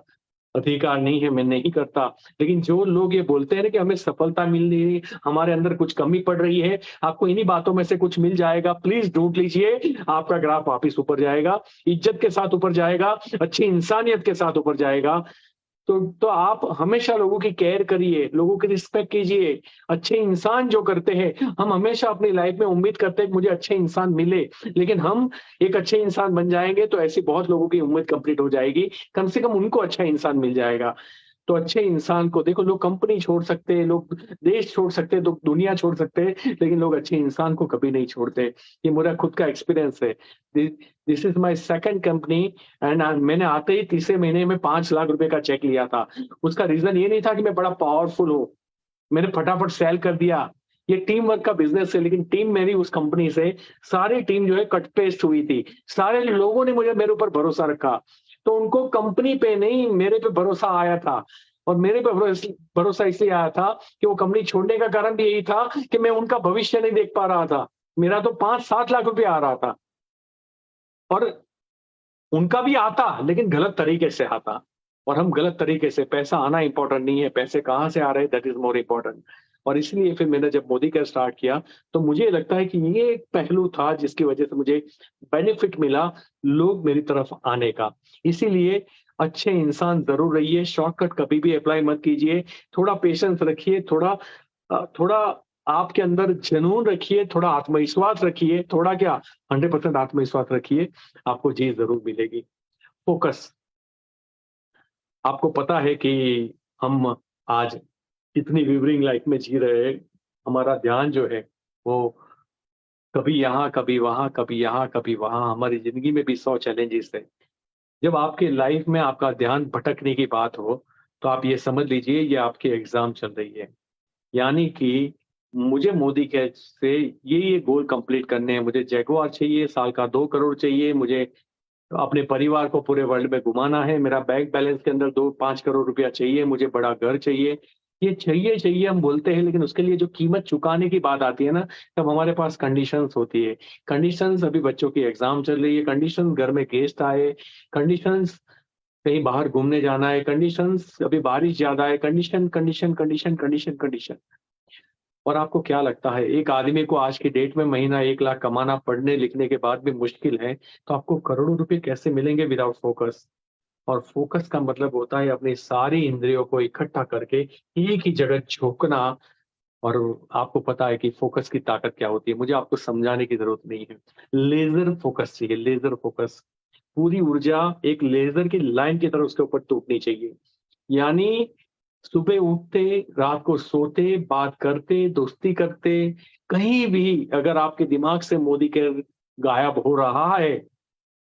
अधिकार नहीं है, मैं नहीं करता। लेकिन जो लोग ये बोलते हैं ना कि हमें सफलता मिल नहीं रही, हमारे अंदर कुछ कमी पड़ रही है, आपको इन्हीं बातों में से कुछ मिल जाएगा, प्लीज ढूंढ लीजिए, आपका ग्राफ वापिस ऊपर जाएगा, इज्जत के साथ ऊपर जाएगा, अच्छी इंसानियत के साथ ऊपर जाएगा। तो आप हमेशा लोगों की केयर करिए, लोगों की रिस्पेक्ट कीजिए। अच्छे इंसान जो करते हैं, हम हमेशा अपनी लाइफ में उम्मीद करते हैं कि मुझे अच्छे इंसान मिले, लेकिन हम एक अच्छे इंसान बन जाएंगे तो ऐसी बहुत लोगों की उम्मीद कंप्लीट हो जाएगी, कम से कम उनको अच्छा इंसान मिल जाएगा। तो अच्छे इंसान को देखो, लोग कंपनी छोड़ सकते हैं, लोग देश छोड़ सकते हैं, लोग दुनिया छोड़ सकते हैं, लेकिन लोग अच्छे इंसान को कभी नहीं छोड़ते। ये मेरा खुद का एक्सपीरियंस है। This is my second company and मैंने आते ही तीसरे महीने में 5 लाख रुपए का चेक लिया था। उसका रीजन ये नहीं था कि मैं बड़ा पावरफुल हूँ, मैंने फटाफट सेल कर दिया। ये टीम वर्क का बिजनेस है, लेकिन टीम मेरी उस कंपनी से, सारी टीम जो है कट पेस्ट हुई थी। सारे लोगों ने मुझे मेरे ऊपर भरोसा रखा, तो उनको कंपनी पे नहीं मेरे पे भरोसा आया था। और मेरे पे भरोसा इसलिए आया था कि वो कंपनी छोड़ने का कारण भी यही था कि मैं उनका भविष्य नहीं देख पा रहा था। मेरा तो 5-7 लाख रुपए आ रहा था, और उनका भी आता, लेकिन गलत तरीके से आता। और हम गलत तरीके से, पैसा आना इंपॉर्टेंट नहीं है, पैसे कहाँ से आ रहे हैं दैट इज मोर इम्पोर्टेंट। और इसलिए फिर मैंने जब मोदी का स्टार्ट किया, तो मुझे लगता है कि ये एक पहलू था जिसकी वजह से मुझे बेनिफिट मिला लोग मेरी तरफ आने का। इसीलिए अच्छे इंसान जरूर रहिए, शॉर्टकट कभी भी अप्लाई मत कीजिए, थोड़ा पेशेंस रखिए, थोड़ा आपके अंदर जुनून रखिए, थोड़ा आत्मविश्वास रखिए, थोड़ा क्या, 100% आत्मविश्वास रखिए, आपको जीत जरूर मिलेगी। फोकस। आपको पता है कि हम आज इतनी विवरिंग लाइफ में जी रहे हैं, हमारा ध्यान जो है वो कभी यहाँ, कभी वहां, कभी यहाँ, कभी वहां। हमारी जिंदगी में भी 100 चैलेंजेस है। जब आपके लाइफ में आपका ध्यान भटकने की बात हो, तो आप ये समझ लीजिए ये आपकी एग्जाम चल रही है। यानी कि मुझे मोदी के से ये गोल कंप्लीट करने हैं, मुझे जैगुआर चाहिए, साल का 2 करोड़ चाहिए, मुझे अपने परिवार को पूरे वर्ल्ड में घुमाना है, मेरा बैंक बैलेंस के अंदर 2-5 करोड़ रुपया चाहिए, मुझे बड़ा घर चाहिए। ये चाहिए चाहिए हम बोलते हैं, लेकिन उसके लिए जो कीमत चुकाने की बात आती है ना, तब हमारे पास कंडीशंस होती है। कंडीशंस, अभी बच्चों की एग्जाम चल रही है, कंडीशंस घर में गेस्ट आए, कंडीशंस कहीं बाहर घूमने जाना है, कंडीशंस अभी बारिश ज्यादा है, condition condition condition condition condition. और आपको क्या लगता है, एक आदमी को आज की डेट में महीना 1 लाख कमाना पढ़ने लिखने के बाद भी मुश्किल है, तो आपको करोड़ों रुपए कैसे मिलेंगे विदाउट फोकस? और फोकस का मतलब होता है अपनी सारी इंद्रियों को इकट्ठा करके एक ही जगह झोंकना। और आपको पता है कि फोकस की ताकत क्या होती है, मुझे आपको समझाने की जरूरत नहीं है। लेजर फोकस चाहिए, लेजर फोकस। पूरी ऊर्जा एक लेजर की लाइन की तरह उसके ऊपर टूटनी चाहिए। यानी सुबह उठते, रात को सोते, बात करते, दोस्ती करते, कहीं भी अगर आपके दिमाग से मोदी के गायब हो रहा है,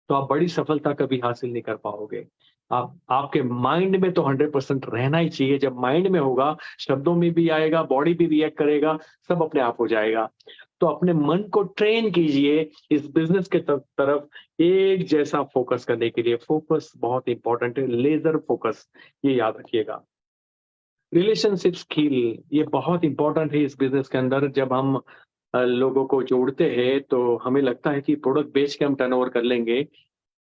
तो आप बड़ी सफलता कभी हासिल नहीं कर पाओगे। आप, आपके माइंड में तो 100% रहना ही चाहिए। जब माइंड में होगा, शब्दों में भी आएगा, बॉडी भी रिएक्ट करेगा, सब अपने आप हो जाएगा। तो अपने मन को ट्रेन कीजिए इस बिजनेस के तरफ एक जैसा फोकस करने के लिए। फोकस बहुत इंपॉर्टेंट है, लेजर फोकस, ये याद रखिएगा। रिलेशनशिप स्किल, ये बहुत इंपॉर्टेंट है इस बिजनेस के अंदर। जब हम लोगों को जोड़ते हैं, तो हमें लगता है कि प्रोडक्ट बेच के हम टर्नओवर कर लेंगे।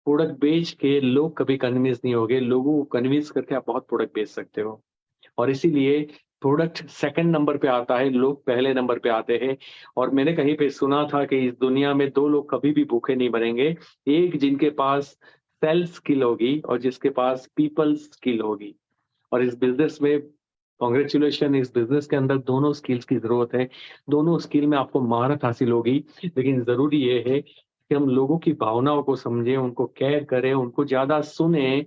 प्रोडक्ट बेच के लोग कभी कन्विंस नहीं होंगे, लोगों को कन्विंस करके आप बहुत प्रोडक्ट बेच सकते हो। और इसीलिए प्रोडक्ट सेकंड नंबर पे आता है, लोग पहले नंबर पे आते हैं। और मैंने कहीं पे सुना था कि इस दुनिया में 2 लोग कभी भी भूखे नहीं मरेंगे, एक जिनके पास सेल्स स्किल होगी और जिसके पास पीपल स्किल होगी। और इस बिजनेस में कॉन्ग्रेचुलेशन, इस बिजनेस के अंदर दोनों स्किल्स की जरूरत है। दोनों स्किल में आपको महारत हासिल होगी, लेकिन जरूरी ये है कि हम लोगों की भावनाओं को समझें, उनको केयर करें, उनको ज्यादा सुने,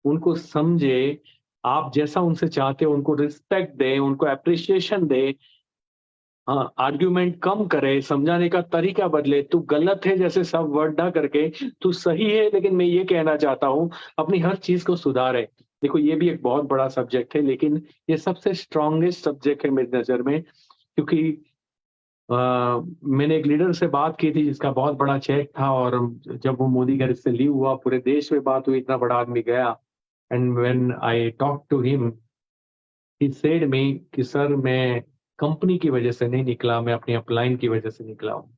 उनको समझे, आप जैसा उनसे चाहते हो उनको रिस्पेक्ट दें, उनको अप्रिसिएशन दें। हाँ, आर्ग्यूमेंट कम करे, समझाने का तरीका बदले। तू गलत है जैसे सब वर्ड ना करके तू सही है, लेकिन मैं ये कहना चाहता हूँ अपनी हर चीज को सुधारे। देखो ये भी एक बहुत बड़ा सब्जेक्ट है, लेकिन ये सबसे स्ट्रॉन्गेस्ट सब्जेक्ट है मेरी नजर में, क्योंकि अ, मैंने एक लीडर से बात की थी जिसका बहुत बड़ा चेक था, और जब वो मोदी घर से लीव हुआ पूरे देश में बात हुई, इतना बड़ा आदमी गया। And when I talk to him, he said me कि सर मैं कंपनी की वजह से नहीं निकला, मैं अपनी अपलाइन की वजह से निकला हूँ।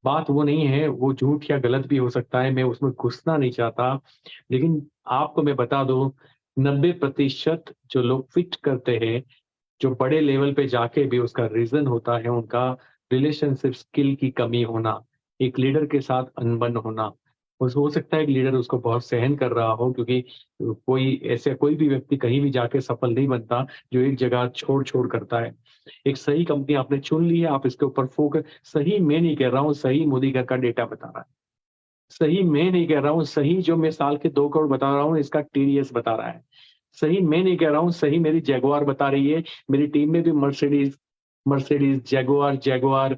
बात वो नहीं है, वो झूठ या गलत भी हो सकता है, मैं उसमें घुसना नहीं चाहता, लेकिन आपको मैं बता दूं 90% जो लोग फिट करते हैं, जो बड़े लेवल पे जाके भी उसका रीजन होता है उनका रिलेशनशिप स्किल की कमी होना, एक लीडर के साथ अनबन होना। हो सकता है एक लीडर उसको बहुत सहन कर रहा हो, क्योंकि कोई भी व्यक्ति कहीं भी जाके सफल नहीं बनता जो एक जगह छोड़ छोड़ करता है। एक सही कंपनी आपने चुन ली है, आप इसके ऊपर फोकस, सही मैं नहीं कह रहा हूँ, सही मोदी घर का डेटा बता रहा है, सही मैं नहीं कह रहा हूँ, सही जो मैं साल के 2 करोड़ बता रहा हूँ इसका टीडीएस बता रहा है, सही मैं नहीं कह रहा हूँ, सही मेरी जैगुआर बता रही है। मेरी टीम में भी Mercedes Mercedes Jaguar Jaguar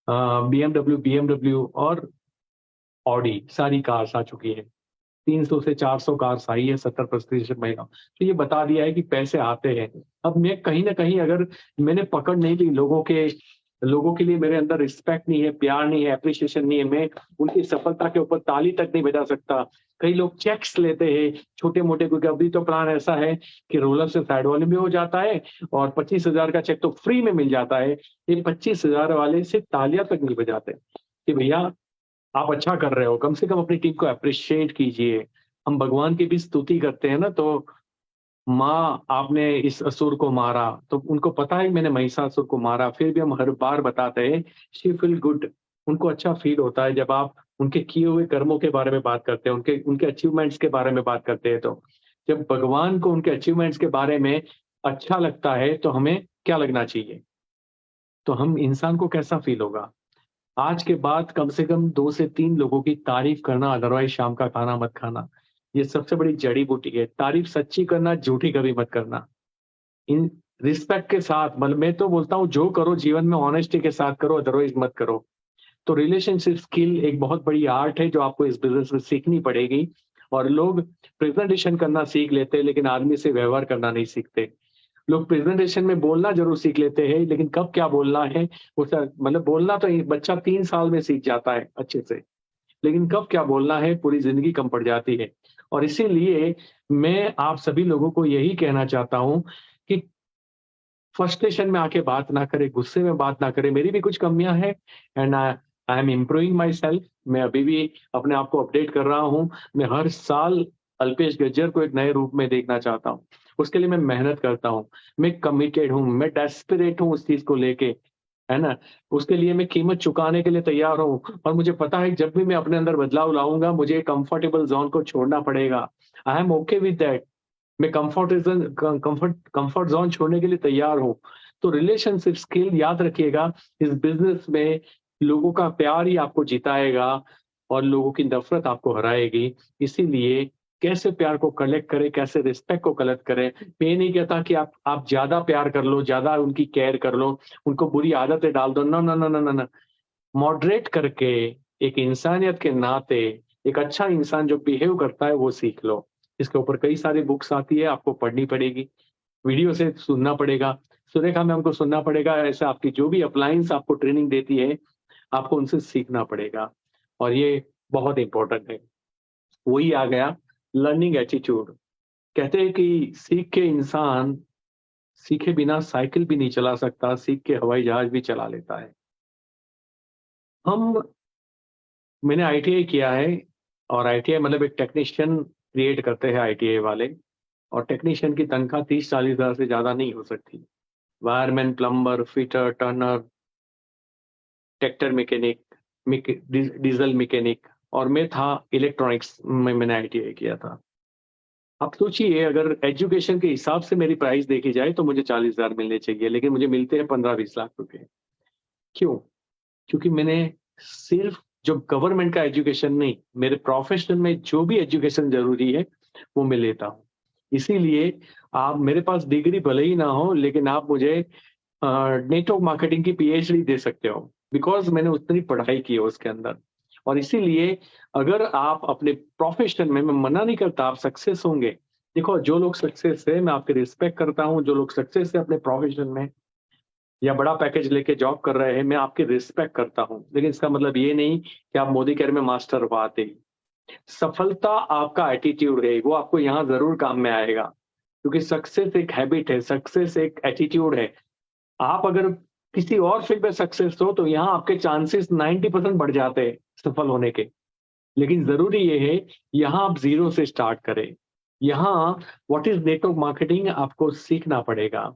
BMW और ऑडी सारी कार्स आ चुकी है। 300 से 400 कार्स आई है 70% महिला। तो ये बता दिया है कि पैसे आते हैं। अब मैं कहीं ना कहीं, अगर मैंने पकड़ नहीं ली लोगों के लिए मेरे अंदर रिस्पेक्ट नहीं है, प्यार नहीं है, एप्रिसिएशन नहीं है, मैं उनकी सफलता के ऊपर ताली तक नहीं बजा सकता। कई लोग चेक्स लेते हैं छोटे मोटे, क्योंकि अभी तो प्लान ऐसा है कि रोलर से साइड वाले में हो जाता है और 25,000 का चेक तो फ्री में मिल जाता है। ये 25,000 वाले से तालियां तक नहीं बजाते कि भैया आप अच्छा कर रहे हो, कम से कम अपनी टीम को अप्रिशिएट कीजिए। हम भगवान की भी स्तुति करते हैं ना, तो माँ आपने इस असुर को मारा, तो उनको पता है मैंने महिषासुर को मारा, फिर भी हम हर बार बताते हैं शी फील गुड। उनको अच्छा फील होता है जब आप उनके किए हुए कर्मों के बारे में बात करते हैं, उनके उनके अचीवमेंट्स के बारे में बात करते हैं। तो जब भगवान को उनके अचीवमेंट्स के बारे में अच्छा लगता है तो हमें क्या लगना चाहिए, तो हम इंसान को कैसा फील होगा। आज के बाद कम से कम 2 से 3 लोगों की तारीफ करना, अदरवाइज शाम का खाना मत खाना। ये सबसे बड़ी जड़ी बूटी है। तारीफ सच्ची करना, झूठी कभी मत करना। इन रिस्पेक्ट के साथ, मतलब मैं तो बोलता हूँ जो करो जीवन में ऑनेस्टी के साथ करो, अदरवाइज मत करो। तो रिलेशनशिप स्किल एक बहुत बड़ी आर्ट है जो आपको इस बिजनेस में सीखनी पड़ेगी। और लोग प्रेजेंटेशन करना सीख लेते हैं, लेकिन आदमी से व्यवहार करना नहीं सीखते। लोग प्रेजेंटेशन में बोलना जरूर सीख लेते हैं, लेकिन कब क्या बोलना है उसका मतलब, बोलना तो बच्चा 3 साल में सीख जाता है अच्छे से, लेकिन कब क्या बोलना है पूरी जिंदगी कम पड़ जाती है। और इसीलिए मैं आप सभी लोगों को यही कहना चाहता हूं कि फ्रस्ट्रेशन में आके बात ना करें, गुस्से में बात ना करें। मेरी भी कुछ कमियां हैं, and I am improving my self. मैं अभी भी अपने आप को अपडेट कर रहा हूँ। मैं हर साल अल्पेश गज्जर को एक नए रूप में देखना चाहता हूँ। उसके लिए मैं मेहनत करता हूँ, मैं कमिटेड हूँ, मैं डेस्परेट हूँ उस चीज को लेके, है ना। उसके लिए मैं कीमत चुकाने के लिए तैयार हूँ, और मुझे पता है जब भी मैं अपने अंदर बदलाव लाऊंगा मुझे कंफर्टेबल जोन को छोड़ना पड़ेगा। I am okay with that. मैं कंफर्ट जोन छोड़ने के लिए तैयार हूँ। तो रिलेशनशिप स्किल याद रखिएगा, इस बिजनेस में लोगों का प्यार ही आपको जिताएगा और लोगों की नफरत आपको हराएगी। इसीलिए कैसे प्यार को कलेक्ट करें, कैसे रिस्पेक्ट को कलेक्ट करें। मैं ये नहीं कहता कि आप ज्यादा प्यार कर लो, ज्यादा उनकी केयर कर लो, उनको बुरी आदतें डाल दो। ना ना ना ना ना ना, मॉडरेट करके एक इंसानियत के नाते एक अच्छा इंसान जो बिहेव करता है वो सीख लो। इसके ऊपर कई सारी बुक्स आती है, आपको पढ़नी पड़ेगी, वीडियो से सुनना पड़ेगा, सुरेखा मैम को सुनना पड़ेगा। ऐसे आपकी जो भी अप्लायंस आपको ट्रेनिंग देती है आपको उनसे सीखना पड़ेगा, और ये बहुत इंपॉर्टेंट है। वही आ गया लर्निंग एटीट्यूड। कहते हैं कि सीख के इंसान सीखे बिना साइकिल भी नहीं चला सकता, सीख के हवाई जहाज भी चला लेता है। हम मैंने आईटीआई किया है, और आईटीआई मतलब एक टेक्नीशियन क्रिएट करते हैं आईटीआई वाले, और टेक्नीशियन की तनख्वाह 30-40 हजार से ज्यादा नहीं हो सकती। Wireman, plumber, fitter, Turner, tractor mechanic, diesel mechanic, और मैं था इलेक्ट्रॉनिक्स में, मैंने आईटीआई किया था। आप सोचिए अगर एजुकेशन के हिसाब से मेरी प्राइस देखी जाए तो मुझे 40,000 मिलने चाहिए, लेकिन मुझे मिलते हैं 15-20 लाख रुपए। क्यों? क्योंकि मैंने सिर्फ जो गवर्नमेंट का एजुकेशन नहीं, मेरे प्रोफेशन में जो भी एजुकेशन जरूरी है वो मैं लेता हूँ। इसीलिए आप, मेरे पास डिग्री भले ही ना हो, लेकिन आप मुझे नेटवर्क मार्केटिंग की पीएचडी दे सकते हो, बिकॉज मैंने उतनी पढ़ाई की है उसके अंदर। और इसीलिए अगर आप अपने प्रोफेशन में, मैं मना नहीं करता, आप सक्सेस होंगे। देखो, जो लोग सक्सेस है, मैं आपके रिस्पेक्ट करता हूँ। जो लोग सक्सेस है अपने प्रोफेशन में या बड़ा पैकेज लेके जॉब कर रहे हैं, मैं आपकी रिस्पेक्ट करता हूँ, लेकिन इसका मतलब ये नहीं कि आप मोदी केयर में मास्टर हो आते ही। सफलता आपका एटीट्यूड है, वो आपको यहाँ जरूर काम में आएगा, क्योंकि सक्सेस एक हैबिट है, सक्सेस एक एटीट्यूड है। आप अगर किसी और फील्ड में सक्सेस हो तो यहाँ आपके चांसेस 90% बढ़ जाते हैं सफल होने के। लेकिन जरूरी ये है, यहाँ आप जीरो से स्टार्ट करें। यहाँ व्हाट इज नेटवर्क मार्केटिंग आपको सीखना पड़ेगा,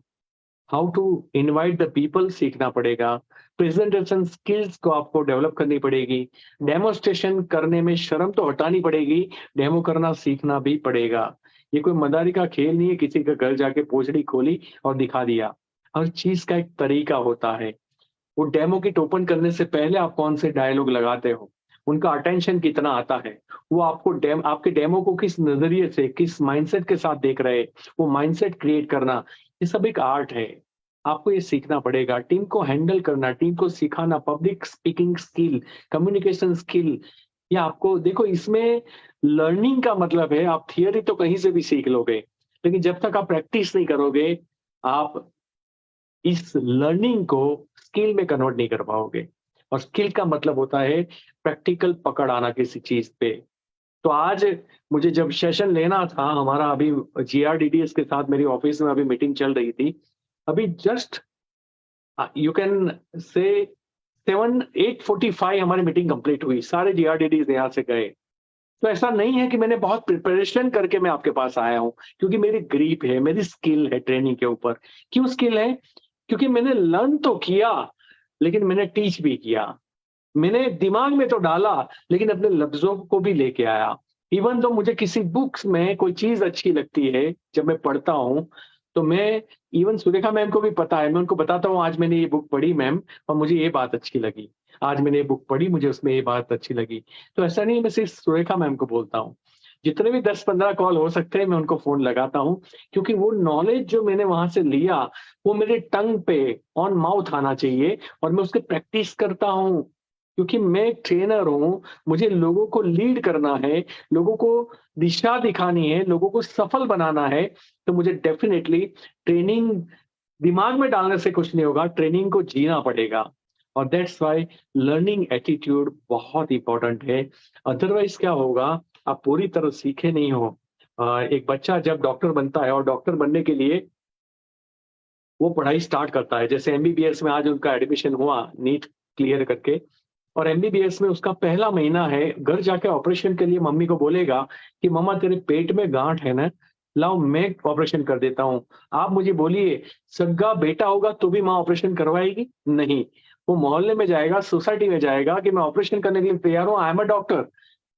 how to invite the people सीखना पड़ेगा, प्रेजेंटेशन स्किल्स को आपको डेवलप करनी पड़ेगी, डेमोस्ट्रेशन करने में शर्म तो हटानी पड़ेगी, डेमो करना सीखना भी पड़ेगा। ये कोई मदारी का खेल नहीं है, किसी का घर जाके पोछड़ी खोली और दिखा दिया। हर चीज का एक तरीका होता है। वो डेमो किट ओपन करने से पहले आप कौन से डायलॉग लगाते हो, उनका अटेंशन कितना आता है, वो आपके डेमो को किस नजरिए से, किस माइंडसेट के साथ देख रहे हैं, वो माइंडसेट क्रिएट करना, ये सब एक आर्ट है। आपको ये सीखना पड़ेगा, टीम को हैंडल करना, टीम को सिखाना, public speaking skill, communication skill. ये आपको देखो, इसमें लर्निंग का मतलब है, आप थियरी तो कहीं से भी सीख लोगे, लेकिन जब तक आप प्रैक्टिस नहीं करोगे, आप इस लर्निंग को स्किल में कन्वर्ट नहीं कर पाओगे। और स्किल का मतलब होता है प्रैक्टिकल पकड़ आना किसी चीज पे। तो आज मुझे जब सेशन लेना था, हमारा अभी जीआरडीडीएस के साथ मेरी ऑफिस में अभी मीटिंग चल रही थी। अभी जस्ट यू कैन से 8:45 हमारी मीटिंग कंप्लीट हुई, सारे जीआरडीडीज यहाँ से गए। तो ऐसा नहीं है कि मैंने बहुत प्रिपरेशन करके मैं आपके पास आया हूँ, क्योंकि मेरी ग्रीप है, मेरी स्किल है ट्रेनिंग के ऊपर। क्यों स्किल है? क्योंकि मैंने लर्न तो किया, लेकिन मैंने टीच भी किया। मैंने दिमाग में तो डाला, लेकिन अपने लफ्जों को भी लेके आया। इवन तो मुझे किसी बुक्स में कोई चीज अच्छी लगती है, जब मैं पढ़ता हूँ, तो मैं, इवन सुरेखा मैम को भी पता है, मैं उनको बताता हूँ आज मैंने ये बुक पढ़ी मैम, और मुझे ये बात अच्छी लगी। आज मैंने ये बुक पढ़ी, मुझे उसमें ये बात अच्छी लगी। तो ऐसा नहीं, मैं सिर्फ सुरेखा मैम को बोलता हूँ। जितने भी 10-15 कॉल हो सकते हैं, मैं उनको फोन लगाता हूँ, क्योंकि वो नॉलेज जो मैंने वहां से लिया, वो मेरे टंग पे, ऑन माउथ आना चाहिए, और मैं उसके प्रैक्टिस करता हूँ। क्योंकि मैं एक ट्रेनर हूँ, मुझे लोगों को लीड करना है, लोगों को दिशा दिखानी है, लोगों को सफल बनाना है। तो मुझे डेफिनेटली ट्रेनिंग दिमाग में डालने से कुछ नहीं होगा, ट्रेनिंग को जीना पड़ेगा। और दैट्स वाई लर्निंग एटीट्यूड बहुत इंपॉर्टेंट है। अदरवाइज क्या होगा, आप पूरी तरह सीखे नहीं हो। एक बच्चा जब डॉक्टर बनता है, और डॉक्टर बनने के लिए वो पढ़ाई स्टार्ट करता है, जैसे एमबीबीएस में आज उनका एडमिशन हुआ नीट क्लियर करके, और एमबीबीएस में उसका पहला महीना है, घर जाके ऑपरेशन के लिए मम्मी को बोलेगा कि मम्मा तेरे पेट में गांठ है ना, लाओ मैं ऑपरेशन कर देता हूँ। आप मुझे बोलिए, सगा बेटा होगा तो भी माँ ऑपरेशन करवाएगी? नहीं। वो मोहल्ले में जाएगा, सोसाइटी में जाएगा कि मैं ऑपरेशन करने के लिए तैयार हूँ, आई एम अ डॉक्टर।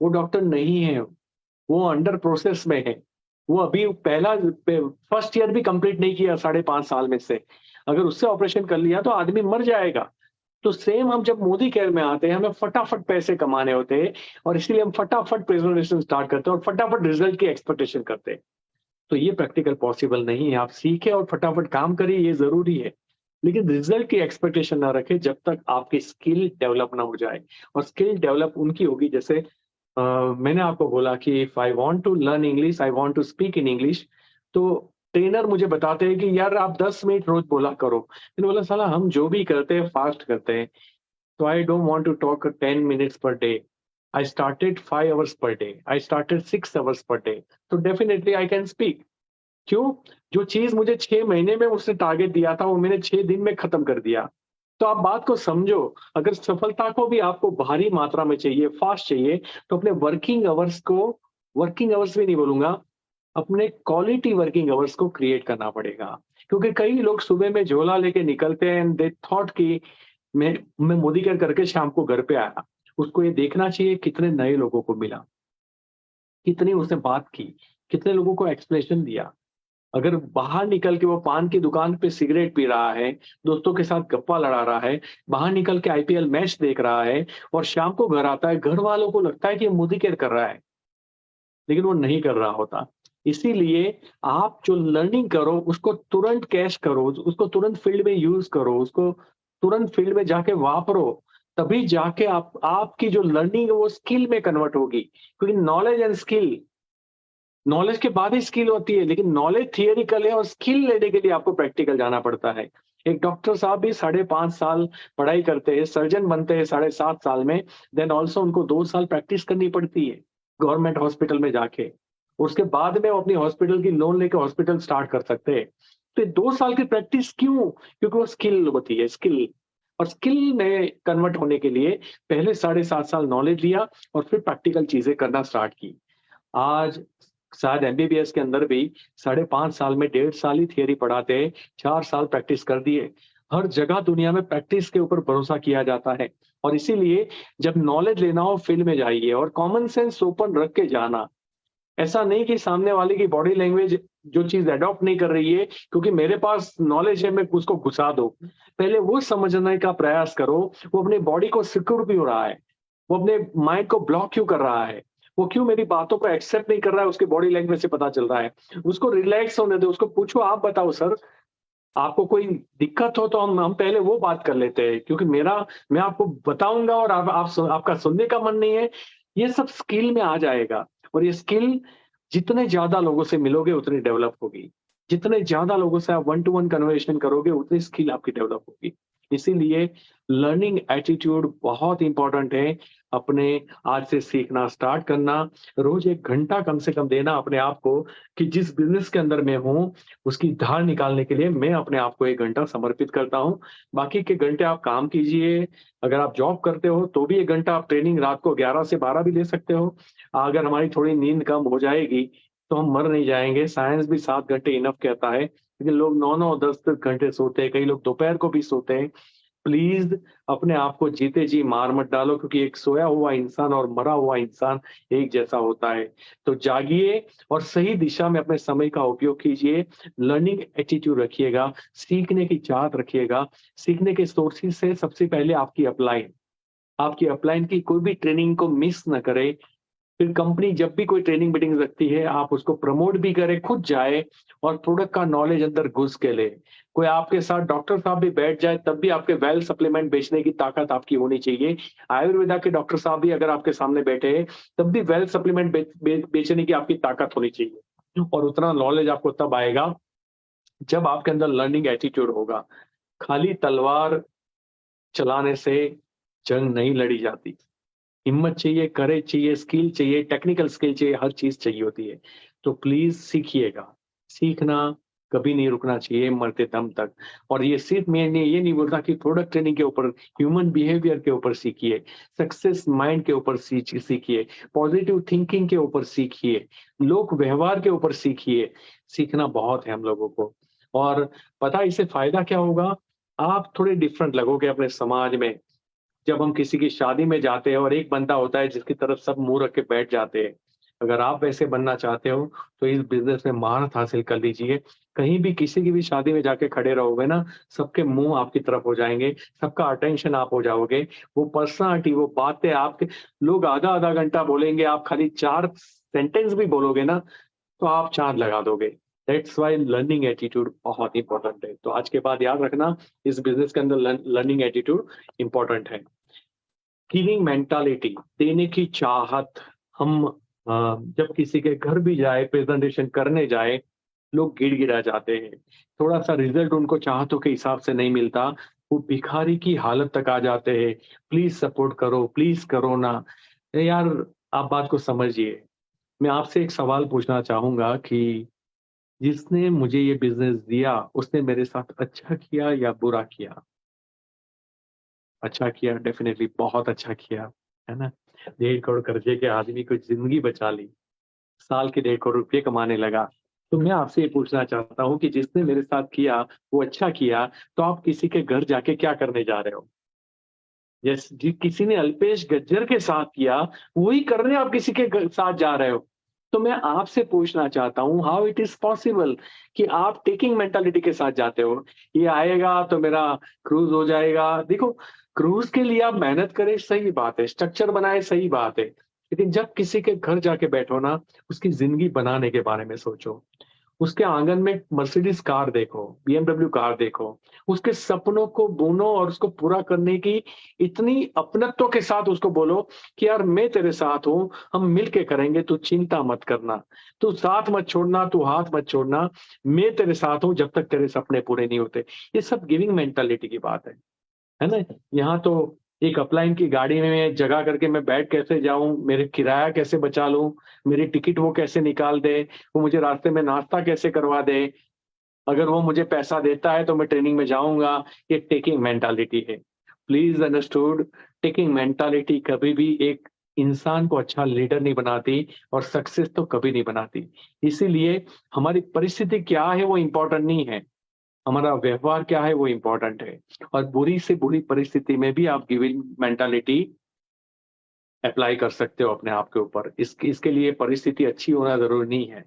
वो डॉक्टर नहीं है, वो अंडर प्रोसेस में है। वो अभी फर्स्ट ईयर भी कंप्लीट नहीं किया 5.5 साल में से। अगर उससे ऑपरेशन कर लिया तो आदमी मर जाएगा। तो सेम हम जब मोदी केयर में आते हैं, हमें फटाफट पैसे कमाने होते हैं, और इसीलिए हम फटाफट प्रेजेंटेशन स्टार्ट करते हैं और फटाफट रिजल्ट की एक्सपेक्टेशन करते हैं। तो ये प्रैक्टिकल पॉसिबल नहीं है। आप सीखे और फटाफट काम करिए, ये जरूरी है, लेकिन रिजल्ट की एक्सपेक्टेशन ना रखें जब तक आपकी स्किल डेवलप ना हो जाए। और स्किल डेवलप उनकी होगी, जैसे मैंने आपको बोला कि if I want to learn English, I want to speak in English, तो ट्रेनर मुझे बताते हैं कि यार आप 10 मिनट रोज बोला करो। मैंने बोला साला हम जो भी करते हैं फास्ट करते हैं, तो I don't want to talk 10 minutes per day. I started 5 hours per day, I started 6 hours per day, तो डेफिनेटली आई कैन स्पीक। क्यों? जो चीज मुझे 6 महीने में उसने टारगेट दिया था, वो मैंने 6 दिन में खत्म कर दिया। तो आप बात को समझो, अगर सफलता को भी आपको भारी मात्रा में चाहिए, फास्ट चाहिए, तो अपने वर्किंग आवर्स भी नहीं बोलूंगा, अपने क्वालिटी वर्किंग आवर्स को क्रिएट करना पड़ेगा। क्योंकि कई लोग सुबह में झोला लेके निकलते हैं, एंड दे थॉट कि मैं मोदी केयर करके शाम को घर पे आया। उसको ये देखना चाहिए कितने नए लोगों को मिला, कितनी उसने बात की, कितने लोगों को एक्सप्लेनेशन दिया। अगर बाहर निकल के वो पान की दुकान पे सिगरेट पी रहा है, दोस्तों के साथ गप्पा लड़ा रहा है, बाहर निकल के आईपीएल मैच देख रहा है, और शाम को घर आता है, घर वालों को लगता है कि ये मोदी केयर कर रहा है, लेकिन वो नहीं कर रहा होता। इसीलिए आप जो लर्निंग करो उसको तुरंत कैश करो, उसको तुरंत फील्ड में यूज करो, उसको तुरंत फील्ड में जाके वापरो, तभी जाके आपकी जो लर्निंग है वो स्किल में कन्वर्ट होगी। क्योंकि नॉलेज एंड स्किल, नॉलेज के बाद ही स्किल होती है, लेकिन नॉलेज थियरिकल है और स्किल लेने के लिए आपको प्रैक्टिकल जाना पड़ता है। एक डॉक्टर साहब भी 5.5 साल पढ़ाई करते हैं, सर्जन बनते हैं 7.5 साल में, देन ऑल्सो उनको 2 साल प्रैक्टिस करनी पड़ती है गवर्नमेंट हॉस्पिटल में जाके। उसके बाद में वो अपनी हॉस्पिटल की लोन लेके हॉस्पिटल स्टार्ट कर सकते हैं। तो 2 साल की प्रैक्टिस क्यों? क्योंकि वो स्किल होती है, स्किल। और स्किल में कन्वर्ट होने के लिए पहले 7.5 साल नॉलेज लिया और फिर प्रैक्टिकल चीजें करना स्टार्ट की। आज शायद एमबीबीएस के अंदर भी 5.5 साल में 1.5 साल ही थियरी पढ़ाते हैं, 4 साल प्रैक्टिस कर दिए। हर जगह दुनिया में प्रैक्टिस के ऊपर भरोसा किया जाता है। और इसीलिए जब नॉलेज लेना हो फील्ड में जाइए और कॉमन सेंस ओपन रख के जाना। ऐसा नहीं कि सामने वाले की बॉडी लैंग्वेज जो चीज अडॉप्ट नहीं कर रही है क्योंकि मेरे पास नॉलेज है मैं उसको घुसा दो। पहले वो समझने का प्रयास करो, वो अपनी बॉडी को सिक्योर क्यों रहा है, वो अपने माइंड को ब्लॉक क्यों कर रहा है, वो क्यों मेरी बातों को एक्सेप्ट नहीं कर रहा है, उसकी बॉडी लैंग्वेज से पता चल रहा है। उसको रिलैक्स होने दो, उसको पूछो आप बताओ सर, आपको कोई दिक्कत हो तो हम पहले वो बात कर लेते हैं, क्योंकि मैं आपको बताऊंगा और आपका सुनने का मन नहीं है। ये सब स्किल में आ जाएगा और ये स्किल जितने ज्यादा लोगों से मिलोगे उतनी डेवलप होगी। जितने ज्यादा लोगों से आप 1-to-1 कन्वर्सेशन करोगे उतनी स्किल आपकी डेवलप होगी। इसीलिए लर्निंग एटीट्यूड बहुत इंपॉर्टेंट है। अपने आज से सीखना स्टार्ट करना, रोज 1 घंटा कम से कम देना अपने आप को कि जिस बिजनेस के अंदर मैं हूँ उसकी धार निकालने के लिए मैं अपने आप को 1 घंटा समर्पित करता हूँ। बाकी के घंटे आप काम कीजिए। अगर आप जॉब करते हो तो भी 1 घंटा आप ट्रेनिंग रात को 11 से 12 भी ले सकते हो। अगर हमारी थोड़ी नींद कम हो जाएगी तो हम मर नहीं जाएंगे। साइंस भी 7 घंटे इनफ कहता है, लेकिन लोग 9-9 10-10 घंटे सोते हैं, कई लोग दोपहर को भी सोते हैं। प्लीज अपने आप को जीते जी मार मत डालो, क्योंकि एक सोया हुआ इंसान और मरा हुआ इंसान एक जैसा होता है। तो जागिए और सही दिशा में अपने समय का उपयोग कीजिए। लर्निंग एटीट्यूड रखिएगा, सीखने की चाहत रखिएगा। सीखने के सोर्सेज से सबसे पहले आपकी अपलाइन की कोई भी ट्रेनिंग को मिस न करे। फिर कंपनी जब भी कोई ट्रेनिंग मीटिंग रखती है आप उसको प्रमोट भी करें, खुद जाए और प्रोडक्ट का नॉलेज अंदर घुस के ले। कोई आपके साथ डॉक्टर साहब भी बैठ जाए तब भी आपके वेल सप्लीमेंट बेचने की ताकत आपकी होनी चाहिए। आयुर्वेदा के डॉक्टर साहब भी अगर आपके सामने बैठे हैं तब भी वेल सप्लीमेंट बेचने की आपकी ताकत होनी चाहिए। और उतना नॉलेज आपको तब आएगा जब आपके अंदर लर्निंग एटीट्यूड होगा। खाली तलवार चलाने से जंग नहीं लड़ी जाती। हिम्मत चाहिए, करेज चाहिए, स्किल चाहिए, टेक्निकल स्किल चाहिए, हर चीज चाहिए होती है। तो प्लीज सीखिएगा। सीखना कभी नहीं रुकना चाहिए मरते दम तक। और ये सिर्फ मैंने ये नहीं बोलता कि प्रोडक्ट ट्रेनिंग के ऊपर, ह्यूमन बिहेवियर के ऊपर सीखिए, सक्सेस माइंड के ऊपर सीखिए, पॉजिटिव थिंकिंग के ऊपर सीखिए, लोक व्यवहार के ऊपर सीखिए। सीखना बहुत है हम लोगों को। और पता है इससे फायदा क्या होगा? आप थोड़े डिफरेंट लगोगे अपने समाज में। जब हम किसी की शादी में जाते हैं और एक बंदा होता है जिसकी तरफ सब मुंह रख के बैठ जाते हैं। अगर आप वैसे बनना चाहते हो तो इस बिजनेस में महारत हासिल कर लीजिए। कहीं भी किसी की भी शादी में जाके खड़े रहोगे ना, सबके मुंह आपकी तरफ हो जाएंगे, सबका अटेंशन आप हो जाओगे। वो पर्सनालिटी, वो बातें आपके, लोग आधा आधा घंटा बोलेंगे, आप खाली 4 सेंटेंस भी बोलोगे ना तो आप चांद लगा दोगे। दैट्स वाई लर्निंग एटीट्यूड बहुत इंपॉर्टेंट है। तो आज के बाद याद रखना, इस बिजनेस के अंदर लर्निंग एटीट्यूड इंपॉर्टेंट है। गिविंग मेंटालिटी, देने की चाहत। हम जब किसी के घर भी जाए, प्रेजेंटेशन करने जाए, लोग गिड़गिड़ा जाते हैं। थोड़ा सा रिजल्ट उनको चाहतों के हिसाब से नहीं मिलता, वो भिखारी की हालत तक आ जाते हैं। प्लीज सपोर्ट करो, प्लीज करो ना। यार आप बात को समझिए। मैं आपसे एक सवाल पूछना चाहूंगा कि जिसने मुझे ये बिजनेस दिया उसने मेरे साथ अच्छा किया या बुरा किया? अच्छा किया, डेफिनेटली बहुत अच्छा किया, है ना? 1.5 करोड़ कर्जे के आदमी को जिंदगी बचा ली, साल के 1.5 करोड़ रुपये कमाने लगा। तो मैं आपसे ये पूछना चाहता हूँ कि जिसने मेरे साथ किया वो अच्छा किया, तो आप किसी के घर जाके क्या करने जा रहे हो? जैसे किसी ने अल्पेश गज्जर के साथ किया वही करने आप किसी के साथ जा रहे हो। तो मैं आपसे पूछना चाहता हूँ, हाउ इट इज पॉसिबल कि आप टेकिंग मेंटालिटी के साथ जाते हो? ये आएगा तो मेरा क्रूज हो जाएगा। देखो, क्रूज के लिए आप मेहनत करें, सही बात है, स्ट्रक्चर बनाए, सही बात है, लेकिन जब किसी के घर जाके बैठो ना, उसकी जिंदगी बनाने के बारे में सोचो। उसके आंगन में मर्सिडीज कार देखो, बीएमडब्ल्यू कार देखो, उसके सपनों को बुनो और उसको पूरा करने की इतनी अपनत्व के साथ उसको बोलो कि यार मैं तेरे साथ हूं, हम मिलके करेंगे, तू चिंता मत करना, तू साथ मत छोड़ना, तू हाथ मत छोड़ना, मैं तेरे साथ हूं जब तक तेरे सपने पूरे नहीं होते। ये सब गिविंग मेंटालिटी की बात है ना? यहाँ तो एक अपलाइन की गाड़ी में जगह करके मैं बैठ कैसे जाऊं, मेरे किराया कैसे बचा लूं, मेरी टिकट वो कैसे निकाल दे, वो मुझे रास्ते में नाश्ता कैसे करवा दे, अगर वो मुझे पैसा देता है तो मैं ट्रेनिंग में जाऊंगा। ये टेकिंग मेंटालिटी है। प्लीज अंडरस्टूड, टेकिंग मेंटालिटी कभी भी एक इंसान को अच्छा लीडर नहीं बनाती और सक्सेस तो कभी नहीं बनाती। इसीलिए हमारी परिस्थिति क्या है वो इम्पोर्टेंट नहीं है, हमारा व्यवहार क्या है वो इम्पोर्टेंट है। और बुरी से बुरी परिस्थिति में भी आप गिविंग मेंटालिटी अप्लाई कर सकते हो अपने आप के ऊपर। इसके लिए परिस्थिति अच्छी होना जरूरी नहीं है,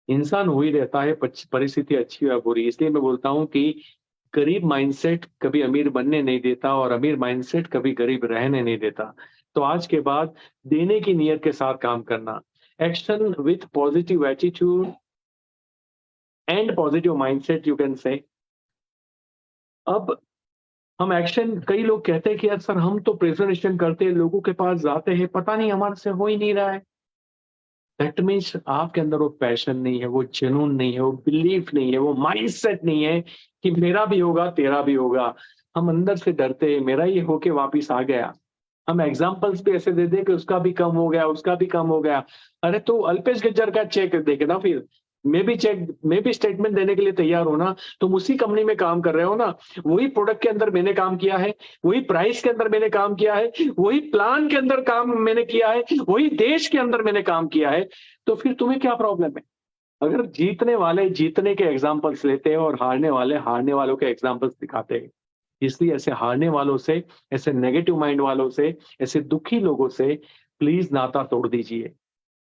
इंसान वही रहता है परिस्थिति अच्छी या बुरी। इसलिए मैं बोलता हूं कि गरीब माइंडसेट कभी अमीर बनने नहीं देता और अमीर माइंडसेट कभी गरीब रहने नहीं देता। तो आज के बाद देने की नीयत के साथ काम करना, action with positive attitude and positive mindset you can say. अब हम एक्शन, कई लोग कहते हैं कि यार सर हम तो प्रेजेंटेशन करते हैं, लोगों के पास जाते हैं, पता नहीं हमारे से हो ही नहीं रहा है। दैट मीन्स आपके अंदर वो पैशन नहीं है, वो जुनून नहीं है, वो बिलीफ नहीं है, वो माइंडसेट नहीं है कि मेरा भी होगा तेरा भी होगा। हम अंदर से डरते हैं, मेरा ये होके वापिस आ गया। हम एग्जाम्पल्स भी ऐसे दे दे कि उसका भी कम हो गया, उसका भी कम हो गया। अरे तो अल्पेश गज्जर का चेक देखे ना, फिर मैं भी स्टेटमेंट देने के लिए तैयार हूं ना। तुम उसी कंपनी में काम कर रहे हो ना, वही प्रोडक्ट के अंदर मैंने काम किया है, वही प्राइस के अंदर मैंने काम किया है, वही प्लान के अंदर काम मैंने किया है, वही देश के अंदर मैंने काम किया है। तो फिर तुम्हें क्या प्रॉब्लम है? अगर जीतने वाले जीतने के एग्जाम्पल्स लेते हैं और हारने वाले हारने वालों के एग्जाम्पल्स दिखाते हैं, इसलिए ऐसे हारने वालों से, ऐसे नेगेटिव माइंड वालों से, ऐसे दुखी लोगों से प्लीज नाता तोड़ दीजिए।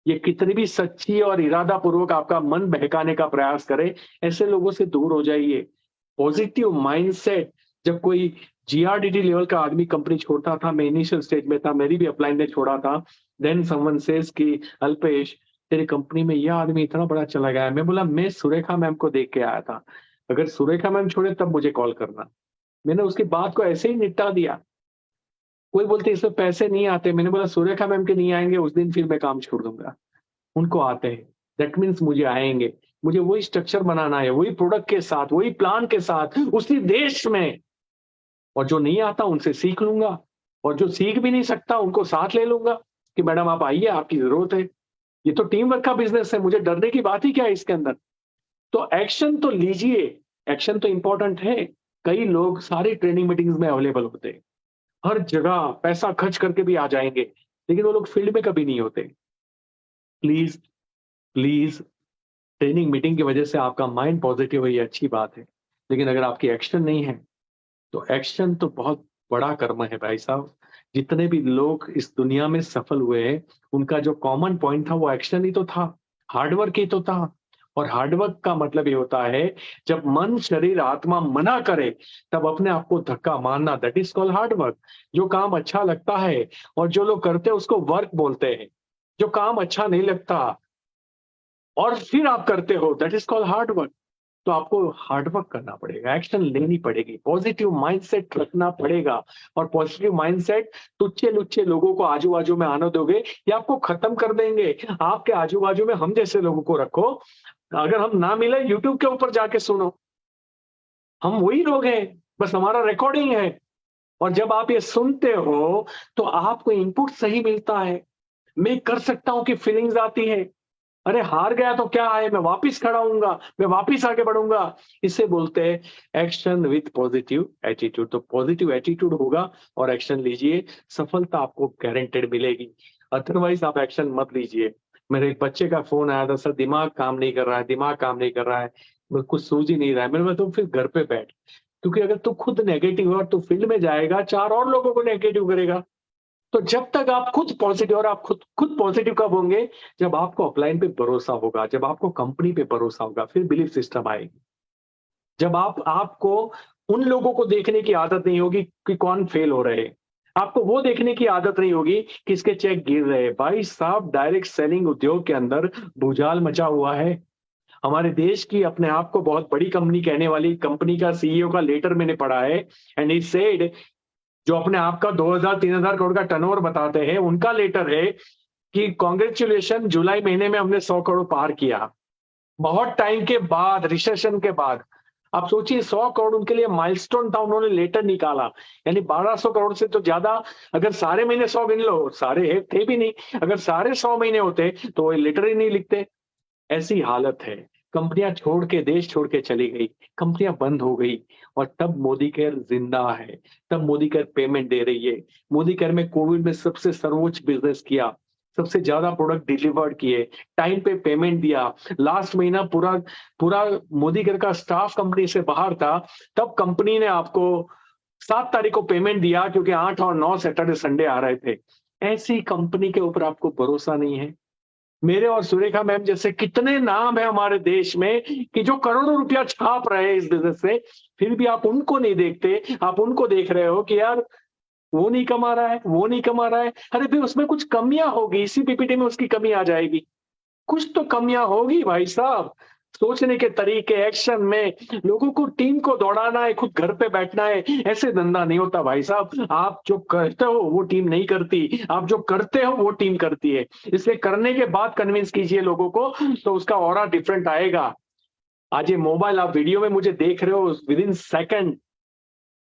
ये कितनी भी सच्ची और इरादा पूर्वक आपका मन बहकाने का प्रयास करे, ऐसे लोगों से दूर हो जाइए। पॉजिटिव माइंडसेट, जब कोई जीआरडीटी लेवल का आदमी कंपनी छोड़ता था, मैं इनिशियल स्टेज में था, मेरी भी अपलाइन ने छोड़ा था, देन समवन सेज कि अल्पेश तेरी कंपनी में यह आदमी इतना बड़ा चला गया है। मैं बोला मैं सुरेखा मैम को देख के आया था, अगर सुरेखा मैम छोड़े तब मुझे कॉल करना। मैंने उसकी बात को ऐसे ही निपटा दिया। कोई बोलते इसमें पैसे नहीं आते, मैंने बोला सुरेखा मैम के नहीं आएंगे उस दिन फिर मैं काम छोड़ दूंगा, उनको आते हैं, दैट मीन्स मुझे आएंगे। मुझे वही स्ट्रक्चर बनाना है, वही प्रोडक्ट के साथ, वही प्लान के साथ, उसी देश में। और जो नहीं आता उनसे सीख लूंगा, और जो सीख भी नहीं सकता उनको साथ ले लूंगा कि मैडम आप आइए, आपकी जरूरत है। ये तो टीम वर्क का बिजनेस है, मुझे डरने की बात ही क्या है इसके अंदर? तो एक्शन तो लीजिए, एक्शन तो इंपॉर्टेंट है। कई लोग सारी ट्रेनिंग मीटिंग्स में अवेलेबल होते हैं, हर जगह पैसा खर्च करके भी आ जाएंगे, लेकिन वो लोग फील्ड में कभी नहीं होते। प्लीज प्लीज, ट्रेनिंग मीटिंग की वजह से आपका माइंड पॉजिटिव है, ये अच्छी बात है, लेकिन अगर आपकी एक्शन नहीं है तो एक्शन तो बहुत बड़ा कर्म है भाई साहब। जितने भी लोग इस दुनिया में सफल हुए हैं, उनका जो कॉमन पॉइंट था वो एक्शन ही तो था, हार्डवर्क ही तो था। और हार्डवर्क का मतलब ये होता है जब मन शरीर आत्मा मना करे तब अपने आप को धक्का मारना, दैट इज कॉल्ड हार्डवर्क। जो काम अच्छा लगता है और जो लोग करते हैं उसको वर्क बोलते हैं। जो काम अच्छा नहीं लगता और फिर आप करते हो, that is called hard work. तो आपको हार्ड वर्क करना पड़ेगा, एक्शन लेनी पड़ेगी, पॉजिटिव माइंडसेट रखना पड़ेगा। और पॉजिटिव माइंडसेट, तुच्छे लुच्छे लोगों को आजू बाजू में आने दोगे ये आपको खत्म कर देंगे। आपके आजू बाजू में हम जैसे लोगों को रखो, अगर हम ना मिले यूट्यूब के ऊपर जाके सुनो, हम वही लोग हैं, बस हमारा रिकॉर्डिंग है। और जब आप ये सुनते हो तो आपको इनपुट सही मिलता है, मैं कर सकता हूं कि फीलिंग्स आती है, अरे हार गया तो क्या है, मैं वापिस खड़ा होऊंगा, मैं वापिस आगे बढ़ूंगा। इसे बोलते हैं एक्शन विथ पॉजिटिव एटीट्यूड। तो पॉजिटिव एटीट्यूड होगा और एक्शन लीजिए, सफलता आपको गारंटेड मिलेगी। अदरवाइज आप एक्शन मत लीजिए। मेरे एक बच्चे का फोन आया था, सर दिमाग काम नहीं कर रहा है, दिमाग काम नहीं कर रहा है, कुछ सूझ ही नहीं रहा है। मैंने बोला तुम फिर घर पे बैठ, क्योंकि अगर तू खुद नेगेटिव है और तू फील्ड में जाएगा, चार और लोगों को नेगेटिव करेगा। तो जब तक आप खुद पॉजिटिव, और आप खुद पॉजिटिव कब होंगे? जब आपको अपलाइन पे भरोसा होगा, जब आपको कंपनी पे भरोसा होगा, फिर बिलीफ सिस्टम आएगी। जब आपको उन लोगों को देखने की आदत नहीं होगी कि कौन फेल हो रहे हैं, आपको वो देखने की आदत नहीं होगी कि इसके चेक गिर रहे हैं। भाई साहब, डायरेक्ट सेलिंग उद्योग के अंदर भूचाल मचा हुआ है। हमारे देश की अपने आप को बहुत बड़ी कंपनी कहने वाली कंपनी का सीईओ का लेटर मैंने पढ़ा है, एंड ही सेड, जो अपने आप का 2000-3000 करोड़ का टर्नओवर बताते हैं, उनका लेटर है कि कांग्रेचुलेशन, जुलाई महीने में हमने 100 करोड़ पार किया, बहुत टाइम के बाद, रिसेशन के बाद। आप सोचिए, 100 करोड़ उनके लिए माइलस्टोन था, उन्होंने लेटर निकाला। यानी 1200 करोड़ से तो ज्यादा, अगर सारे महीने 100 गिन लो, सारे थे भी नहीं, अगर सारे 100 महीने होते तो वो लेटर ही नहीं लिखते। ऐसी हालत है। कंपनियां छोड़ के, देश छोड़ के चली गई, कंपनियां बंद हो गई, और तब मोदी केयर जिंदा है, तब मोदी केयर पेमेंट दे रही है। मोदी केयर में कोविड में सबसे सर्वोच्च बिजनेस किया, सबसे ज्यादा प्रोडक्ट डिलीवर्ड किए, टाइम पे पेमेंट दिया। लास्ट महीना पूरा पूरा मोदी केयर का स्टाफ कंपनी से बाहर था, तब कंपनी ने आपको 7 तारीख को पेमेंट दिया, क्योंकि 8 और 9 सैटरडे संडे आ रहे थे। ऐसी कंपनी के ऊपर आपको भरोसा नहीं है? मेरे और सुरेखा मैम जैसे कितने नाम है हमारे देश में कि जो करोड़ों रुपया छाप रहे हैं इस बिजनेस से, फिर भी आप उनको नहीं देखते। आप उनको देख रहे हो कि यार वो नहीं कमा रहा है, वो नहीं कमा रहा है। अरे भाई, उसमें कुछ कमियां होगी, इसी पीपीटी में उसकी कमी आ जाएगी। कुछ तो कमियां होगी भाई साहब, सोचने के तरीके, एक्शन में। लोगों को, टीम को दौड़ाना है, खुद घर पे बैठना है, ऐसे धंधा नहीं होता भाई साहब। आप जो करते हो वो टीम नहीं करती, आप जो करते हो वो टीम करती है। इसलिए करने के बाद कन्विंस कीजिए लोगों को, तो उसका ऑरा डिफरेंट आएगा। आज ये मोबाइल, आप वीडियो में मुझे देख रहे हो, विद इन सेकंड,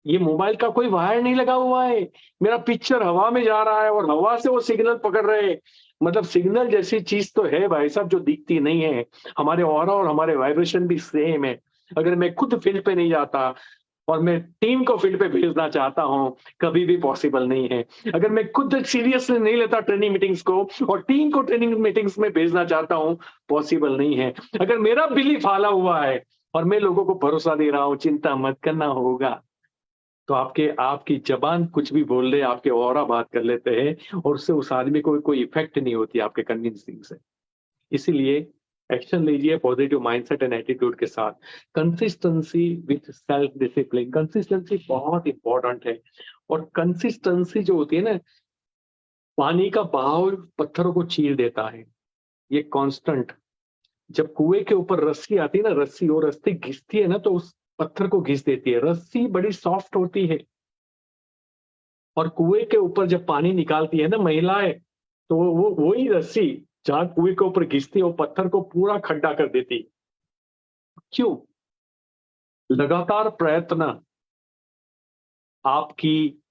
ये मोबाइल का कोई वायर नहीं लगा हुआ है, मेरा पिक्चर हवा में जा रहा है और हवा से वो सिग्नल पकड़ रहे हैं। मतलब सिग्नल जैसी चीज तो है भाई साहब जो दिखती नहीं है। हमारे ऑरा और हमारे वाइब्रेशन भी सेम है। अगर मैं खुद फील्ड पे नहीं जाता और मैं टीम को फील्ड पे भेजना चाहता हूं, कभी भी पॉसिबल नहीं है। अगर मैं खुद सीरियसली नहीं लेता ट्रेनिंग मीटिंग्स को और टीम को ट्रेनिंग मीटिंग्स में भेजना चाहता हूं, पॉसिबल नहीं है। अगर मेरा बिलीफ हाला हुआ है और मैं लोगों को भरोसा दे रहा हूं, चिंता मत करना, होगा, तो आपके आपकी जबान कुछ भी बोल रहे, आपके ऑरा बात कर लेते हैं, और उससे उस आदमी को कोई इफेक्ट नहीं होती आपके कन्विंसिंग से। इसीलिए एक्शन लीजिए पॉजिटिव माइंडसेट एंड एटीट्यूड के साथ। Consistency with self discipline, consistency बहुत इंपॉर्टेंट है। और कंसिस्टेंसी जो होती है ना, पानी का बहाव पत्थरों को चीर देता है, ये कांस्टेंट। जब कुएं के ऊपर रस्सी आती है ना, रस्सी, और रस्सी घिसती है ना, तो उस पत्थर को घिस देती है। रस्सी बड़ी सॉफ्ट होती है, और कुएं के ऊपर जब पानी निकालती है ना महिलाएं, तो वो वही रस्सी जहां कुएं के ऊपर घिसती है, वो पत्थर को पूरा खड्डा कर देती। क्यों? लगातार प्रयत्न आपकी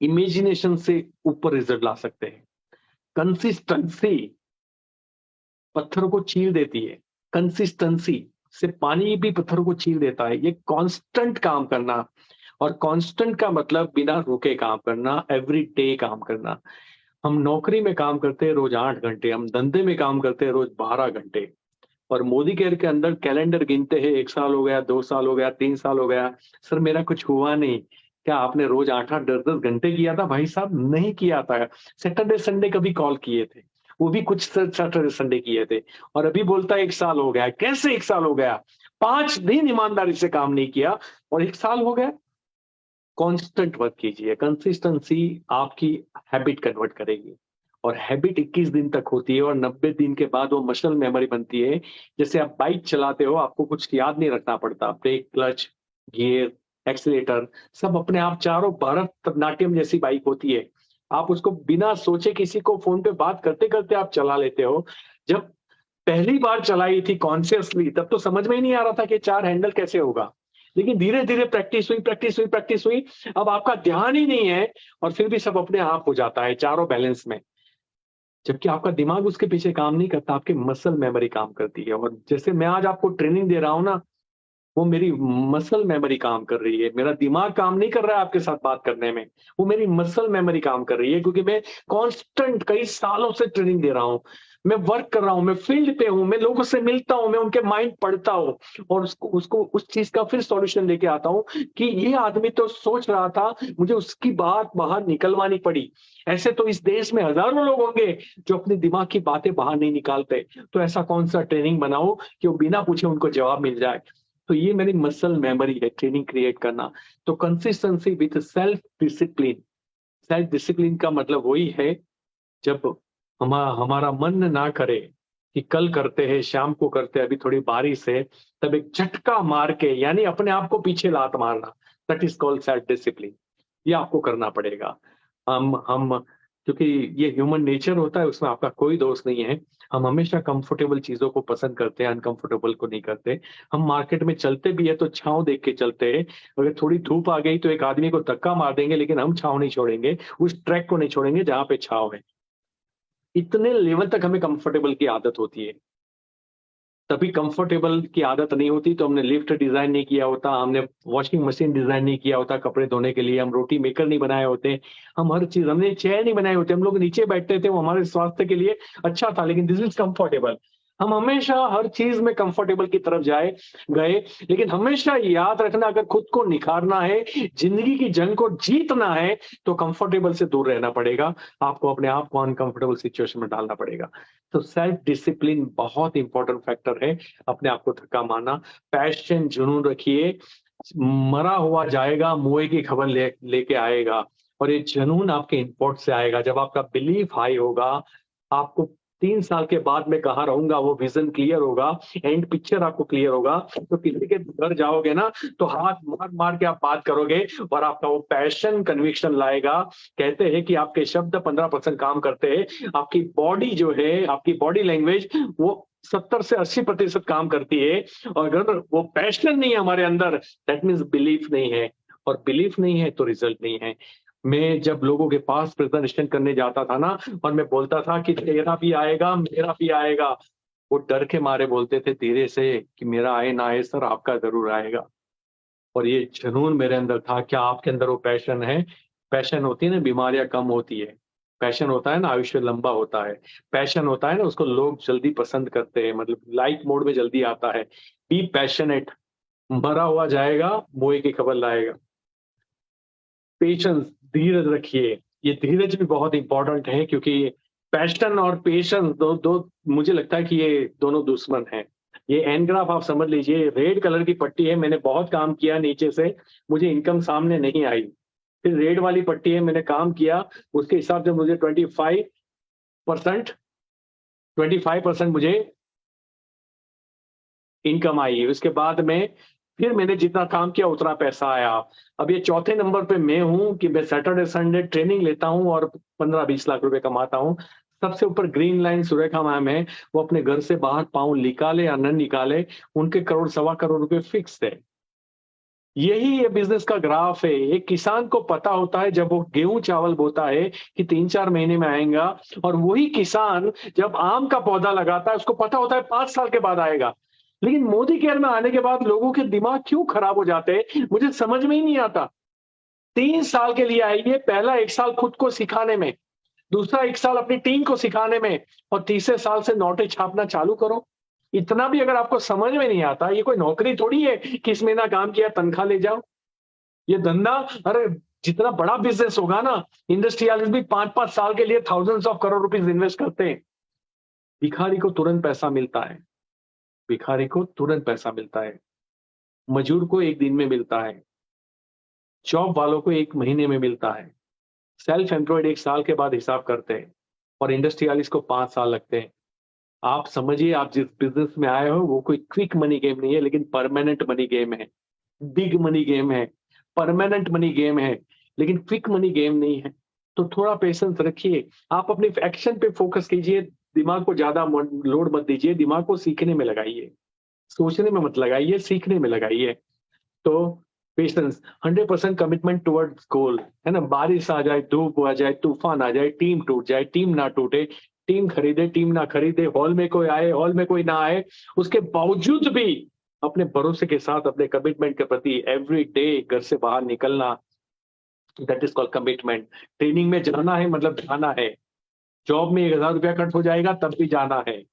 इमेजिनेशन से ऊपर रिजल्ट ला सकते हैं। कंसिस्टेंसी पत्थरों को चीर देती है, कंसिस्टेंसी से पानी भी पत्थरों को चीर देता है। ये कांस्टेंट काम करना, और कांस्टेंट का मतलब बिना रुके काम करना, एवरी डे काम करना। हम नौकरी में काम करते हैं रोज 8 घंटे, हम धंधे में काम करते हैं रोज 12 घंटे, और मोदी केयर के अंदर कैलेंडर गिनते हैं, 1 साल हो गया, 2 साल हो गया, 3 साल हो गया, सर मेरा कुछ हुआ नहीं। क्या आपने रोज 8-8, 10-10 घंटे किया था? भाई साहब नहीं किया था। सैटरडे संडे कभी कॉल किए थे, वो भी कुछ सैटरडे संडे किए थे, और अभी बोलता है 1 साल हो गया। कैसे 1 साल हो गया? 5 दिन ईमानदारी से काम नहीं किया और 1 साल हो गया। कांस्टेंट वर्क कीजिए, कंसिस्टेंसी आपकी हैबिट कन्वर्ट करेगी, और हैबिट 21 दिन तक होती है, और 90 दिन के बाद वो मसल मेमोरी बनती है। जैसे आप बाइक चलाते हो, आपको कुछ याद नहीं रखना पड़ता, ब्रेक, क्लच, गियर, एक्सीलेटर, सब अपने आप, चारों भरतनाट्यम जैसी बाइक होती है। आप उसको बिना सोचे किसी को फोन पे बात करते करते आप चला लेते हो। जब पहली बार चलाई थी कॉन्शियसली, तब तो समझ में ही नहीं आ रहा था कि 4 हैंडल कैसे होगा, लेकिन धीरे धीरे प्रैक्टिस हुई, प्रैक्टिस हुई, प्रैक्टिस हुई, अब आपका ध्यान ही नहीं है, और फिर भी सब अपने आप हो जाता है, चारों बैलेंस में। जबकि आपका दिमाग उसके पीछे काम नहीं करता, आपकी मसल मेमोरी काम करती है। और जैसे मैं आज आपको ट्रेनिंग दे रहा हूं ना, वो मेरी मसल मेमोरी काम कर रही है। मेरा दिमाग काम नहीं कर रहा है आपके साथ बात करने में, वो मेरी मसल मेमोरी काम कर रही है, क्योंकि मैं कांस्टेंट कई सालों से ट्रेनिंग दे रहा हूं, मैं वर्क कर रहा हूं, मैं फील्ड पे हूं, मैं लोगों से मिलता हूं, मैं उनके माइंड पढ़ता हूं, और उसको उसको उस चीज का फिर सॉल्यूशन लेके आता हूं कि ये आदमी तो सोच रहा था, मुझे उसकी बात बाहर निकलवानी पड़ी। ऐसे तो इस देश में हजारों लोग होंगे जो अपने दिमाग की बातें बाहर नहीं निकालते। तो ऐसा कौन सा ट्रेनिंग बनाओ कि वो बिना पूछे उनको जवाब मिल जाए। तो ये मेरी मसल मेमोरी है, ट्रेनिंग क्रिएट करना। तो consistency with self discipline, self discipline का मतलब वही है, जब हमारा मन ना करे कि कल करते हैं, शाम को करते हैं, अभी थोड़ी बारिश है, तब एक झटका मार के, यानी अपने आप को पीछे लात मारना, that is called self discipline. ये आपको करना पड़ेगा। हम क्योंकि ये ह्यूमन नेचर होता है, उसमें आपका कोई दोष नहीं है। हम हमेशा कंफर्टेबल चीजों को पसंद करते हैं, अनकंफर्टेबल को नहीं करते। हम मार्केट में चलते भी है तो छांव देख के चलते हैं। अगर थोड़ी धूप आ गई तो एक आदमी को धक्का मार देंगे, लेकिन हम छांव नहीं छोड़ेंगे, उस ट्रैक को नहीं छोड़ेंगे जहां पे छांव है। इतने लेवल तक हमें कंफर्टेबल की आदत होती है। तभी कंफर्टेबल की आदत नहीं होती तो हमने लिफ्ट डिजाइन नहीं किया होता, हमने वॉशिंग मशीन डिजाइन नहीं किया होता कपड़े धोने के लिए, हम रोटी मेकर नहीं बनाए होते, हम हर चीज, हमने चेयर नहीं बनाए होते, हम लोग नीचे बैठते थे, वो हमारे स्वास्थ्य के लिए अच्छा था, लेकिन दिस इज कंफर्टेबल। हम हमेशा हर चीज में कंफर्टेबल की तरफ गए, लेकिन हमेशा याद रखना, अगर खुद को निखारना है, जिंदगी की जंग को जीतना है, तो कंफर्टेबल से दूर रहना पड़ेगा। आपको अपने आप को अनकंफर्टेबल सिचुएशन में डालना पड़ेगा। तो सेल्फ डिसिप्लिन बहुत इंपॉर्टेंट फैक्टर है। अपने आप को थका मारना, पैशन, जुनून रखिए। मरा हुआ जाएगा, मुए की खबर लेके आएगा। और ये जुनून आपके इनपुट से आएगा। जब आपका बिलीफ हाई होगा, आपको 3 साल के बाद मैं कहाँ रहूंगा, वो विजन क्लियर होगा, एंड पिक्चर आपको क्लियर होगा, तो किसी के घर जाओगे ना, तो हाथ मार मार के आप बात करोगे, और आपका वो पैशन, कन्विक्शन लाएगा। कहते हैं कि आपके शब्द 15% काम करते हैं, आपकी बॉडी जो है, आपकी बॉडी लैंग्वेज, वो 70 से 80% काम करती है। और अगर वो पैशन नहीं है हमारे अंदर, दैट मीन्स बिलीफ नहीं है, और बिलीफ नहीं है तो रिजल्ट नहीं है। मैं जब लोगों के पास प्रेजेंटेशन करने जाता था ना, और मैं बोलता था कि तेरा भी आएगा, मेरा भी आएगा, वो डर के मारे बोलते थे धीरे से कि मेरा आए ना आए सर, आपका जरूर आएगा। और ये जुनून मेरे अंदर था। क्या आपके अंदर वो पैशन है? पैशन होती है ना, बीमारियां कम होती है। पैशन होता है ना, आयुष्य लंबा होता है। पैशन होता है ना, उसको लोग जल्दी पसंद करते हैं, मतलब लाइक मोड में जल्दी आता है। Be passionate. मरा हुआ जाएगा, मुए की खबर लाएगा। पेशेंस, धीरज रखिए। ये धीरज भी बहुत इंपॉर्टेंट है, क्योंकि पैशन और पेशेंस दो मुझे लगता है कि ये दोनों दुश्मन हैं। ये एन ग्राफ आप समझ लीजिए, रेड कलर की पट्टी है, मैंने बहुत काम किया नीचे से, मुझे इनकम सामने नहीं आई। फिर रेड वाली पट्टी है, मैंने काम किया, उसके हिसाब से मुझे 25% मुझे इनकम आई। उसके बाद में फिर मैंने जितना काम किया उतना पैसा आया। अब ये चौथे नंबर पे मैं हूं कि मैं सैटरडे संडे ट्रेनिंग लेता हूं और 15-20 लाख रुपए कमाता हूं। सबसे ऊपर ग्रीन लाइन सुरेखा मैम है, वो अपने घर से बाहर पाँव निकाले या न निकाले, उनके करोड़ 1.25 करोड़ रुपए फिक्स है। यही ये बिजनेस का ग्राफ है। एक किसान को पता होता है जब वो गेहूं चावल बोता है कि 3-4 महीने में आएगा, और वही किसान जब आम का पौधा लगाता है, उसको पता होता है 5 साल के बाद आएगा। लेकिन मोदी केयर में आने के बाद लोगों के दिमाग क्यों खराब हो जाते हैं, मुझे समझ में ही नहीं आता। 3 साल के लिए आइए, पहला 1 साल खुद को सिखाने में, दूसरा 1 साल अपनी टीम को सिखाने में, और तीसरे साल से नोटें छापना चालू करो। इतना भी अगर आपको समझ में नहीं आता, ये कोई नौकरी थोड़ी है कि इस महीना काम किया तनख्वाह ले जाओ। ये धंधा, अरे जितना बड़ा बिजनेस होगा ना, इंडस्ट्रियलिस्ट भी 5-5 साल के लिए thousands of crore rupees invest करते हैं। भिखारी को तुरंत पैसा मिलता है, भिखारी को तुरंत पैसा मिलता है, मजदूर को 1 दिन में मिलता है, जॉब वालों को 1 महीने में मिलता है, सेल्फ एम्प्लॉयड 1 साल के बाद हिसाब करते हैं, और इंडस्ट्रियलिस्ट को 5 साल लगते हैं। आप समझिए, आप जिस बिजनेस में आए हो वो कोई क्विक मनी गेम नहीं है, लेकिन परमानेंट मनी गेम है, बिग मनी गेम है, परमानेंट मनी गेम है, लेकिन क्विक मनी गेम नहीं है। तो थोड़ा पेशेंस रखिए, आप अपने एक्शन पे फोकस कीजिए, दिमाग को ज्यादा लोड मत दीजिए, दिमाग को सीखने में लगाइए, सोचने में मत लगाइए, सीखने में लगाइए। तो पेशेंस, 100% कमिटमेंट टुवर्ड्स गोल, है ना। बारिश आ जाए, धूप आ जाए, तूफान आ जाए, टीम टूट जाए, टीम ना टूटे, टीम खरीदे, टीम ना खरीदे, हॉल में कोई आए, हॉल में कोई ना आए, उसके बावजूद भी अपने भरोसे के साथ, अपने कमिटमेंट के प्रति एवरी डे घर से बाहर निकलना, that is called commitment. Training में जाना है मतलब जाना है। जॉब में 1000 रुपया कट हो जाएगा तब भी जाना है,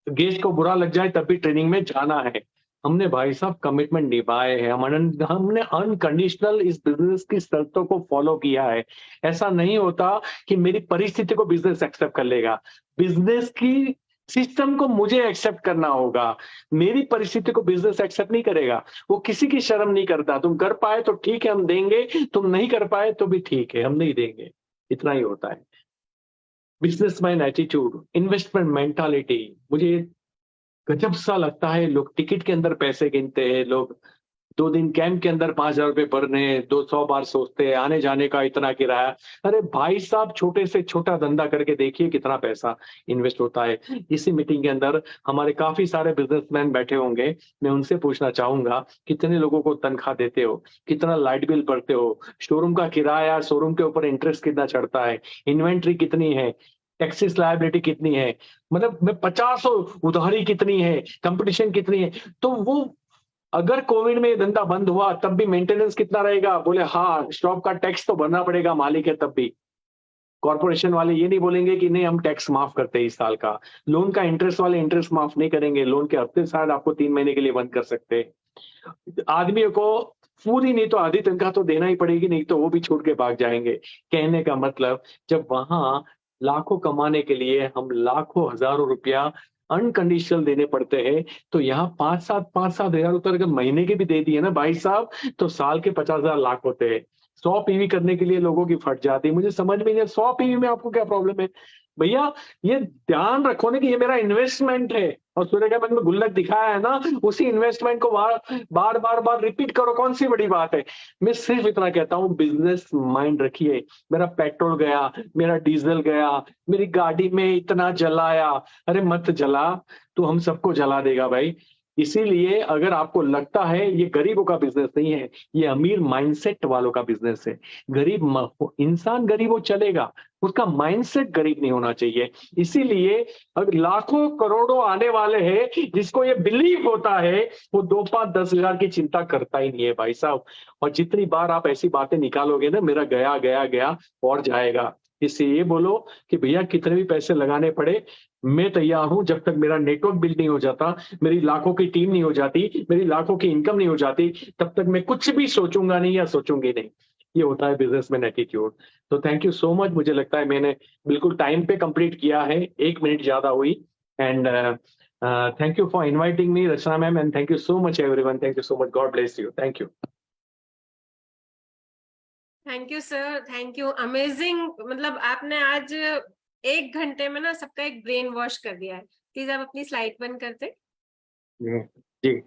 गेस्ट को बुरा लग जाए तब भी ट्रेनिंग में जाना है। हमने भाई साहब कमिटमेंट निभाए हैं, हमने अनकंडीशनल इस बिजनेस की शर्तों को फॉलो किया है। ऐसा नहीं होता कि मेरी परिस्थिति को बिजनेस एक्सेप्ट कर लेगा। बिजनेस की सिस्टम को मुझे एक्सेप्ट करना होगा। मेरी परिस्थिति को बिजनेस एक्सेप्ट नहीं करेगा। वो किसी की शर्म नहीं करता। तुम कर पाए तो ठीक है, हम देंगे। तुम नहीं कर पाए तो भी ठीक है, हम नहीं देंगे। इतना ही होता है। बिजनेसमैन एटीट्यूड, इन्वेस्टमेंट मेंटालिटी, मुझे गजब सा लगता है। लोग टिकट के अंदर पैसे गिनते हैं, लोग 2 दिन कैंप के अंदर 5,000 रुपए भरने, 200 बार सोचते हैं, आने जाने का इतना किराया। अरे भाई साहब, छोटे से छोटा धंधा करके देखिए कितना पैसा इन्वेस्ट होता है। इसी मीटिंग के अंदर हमारे काफी सारे बिजनेसमैन बैठे होंगे। मैं उनसे पूछना चाहूंगा, कितने लोगों को तनख्वाह देते हो, कितना लाइट बिल भरते हो, शोरूम का किराया, शोरूम के ऊपर इंटरेस्ट कितना चढ़ता है, इन्वेंट्री कितनी है, टैक्सेस लायबिलिटी कितनी है, मतलब मैं 50 उधारी कितनी है, कंपटीशन कितनी है। तो वो अगर कोविड में ये धंधा बंद हुआ तब भी मेंटेनेंस कितना रहेगा? बोले हाँ, शॉप का टैक्स तो भरना पड़ेगा, मालिक है तब भी। कॉर्पोरेशन वाले ये नहीं बोलेंगे कि नहीं हम टैक्स माफ करते हैं इस साल का। लोन का इंटरेस्ट वाले इंटरेस्ट माफ नहीं करेंगे, लोन के हफ्ते शायद आपको 3 महीने के लिए बंद कर सकते हैं। आदमियों को पूरी नहीं तो आधी तनख्वाह तो देना ही पड़ेगी, नहीं तो वो भी छोड़ के भाग जाएंगे। कहने का मतलब, जब वहां लाखों कमाने के लिए हम लाखों हजारों रुपया अनकंडीशनल देने पड़ते हैं, तो यहाँ 5-7 हजार रुपए अगर महीने के भी दे दिए ना भाई साहब, तो साल के 50,000 लाख होते हैं। 100 पीवी करने के लिए लोगों की फट जाती है। मुझे समझ में नहीं, 100 पीवी में आपको क्या प्रॉब्लम है भैया? ये ध्यान रखो ना कि ये मेरा इन्वेस्टमेंट है, और सूर्य के मन में गुल्लक दिखाया है ना, उसी इन्वेस्टमेंट को बार रिपीट करो। कौन सी बड़ी बात है? मैं सिर्फ इतना कहता हूँ, बिजनेस माइंड रखिए। मेरा पेट्रोल गया, मेरा डीजल गया, मेरी गाड़ी में इतना जलाया। अरे मत जला, तू हम सबको जला देगा भाई। इसीलिए अगर आपको लगता है ये गरीबों का बिजनेस नहीं है, ये अमीर माइंडसेट वालों का बिजनेस है। इंसान गरीब हो चलेगा, उसका माइंडसेट गरीब नहीं होना चाहिए। इसीलिए अगर लाखों करोड़ों आने वाले हैं, जिसको ये बिलीव होता है, वो 2-5-10 हजार की चिंता करता ही नहीं है भाई साहब। और जितनी बार आप ऐसी बातें निकालोगे ना, मेरा गया गया गया और जाएगा। इससे ये बोलो कि भैया कितने भी पैसे लगाने पड़े, मैं तैयार हूं। जब तक मेरा नेटवर्क बिल्ड नहीं हो जाता, मेरी लाखों की टीम नहीं हो जाती, मेरी लाखों की इनकम नहीं हो जाती, तब तक मैं कुछ भी सोचूंगा नहीं या सोचूंगी नहीं। ये होता है बिजनेसमैन एटीट्यूड। तो थैंक यू सो मच। मुझे लगता है मैंने बिल्कुल टाइम पे कंप्लीट किया है, 1 मिनट ज्यादा हुई। And thank you for inviting me Rachna ma'am, and thank you so much everyone. Thank you so much. God bless you. Thank you. Thank you sir, thank you, amazing. मतलब आपने आज 1 घंटे में ना सबका एक ब्रेन वॉश कर दिया है। प्लीज आप अपनी स्लाइड बंद करते। जी।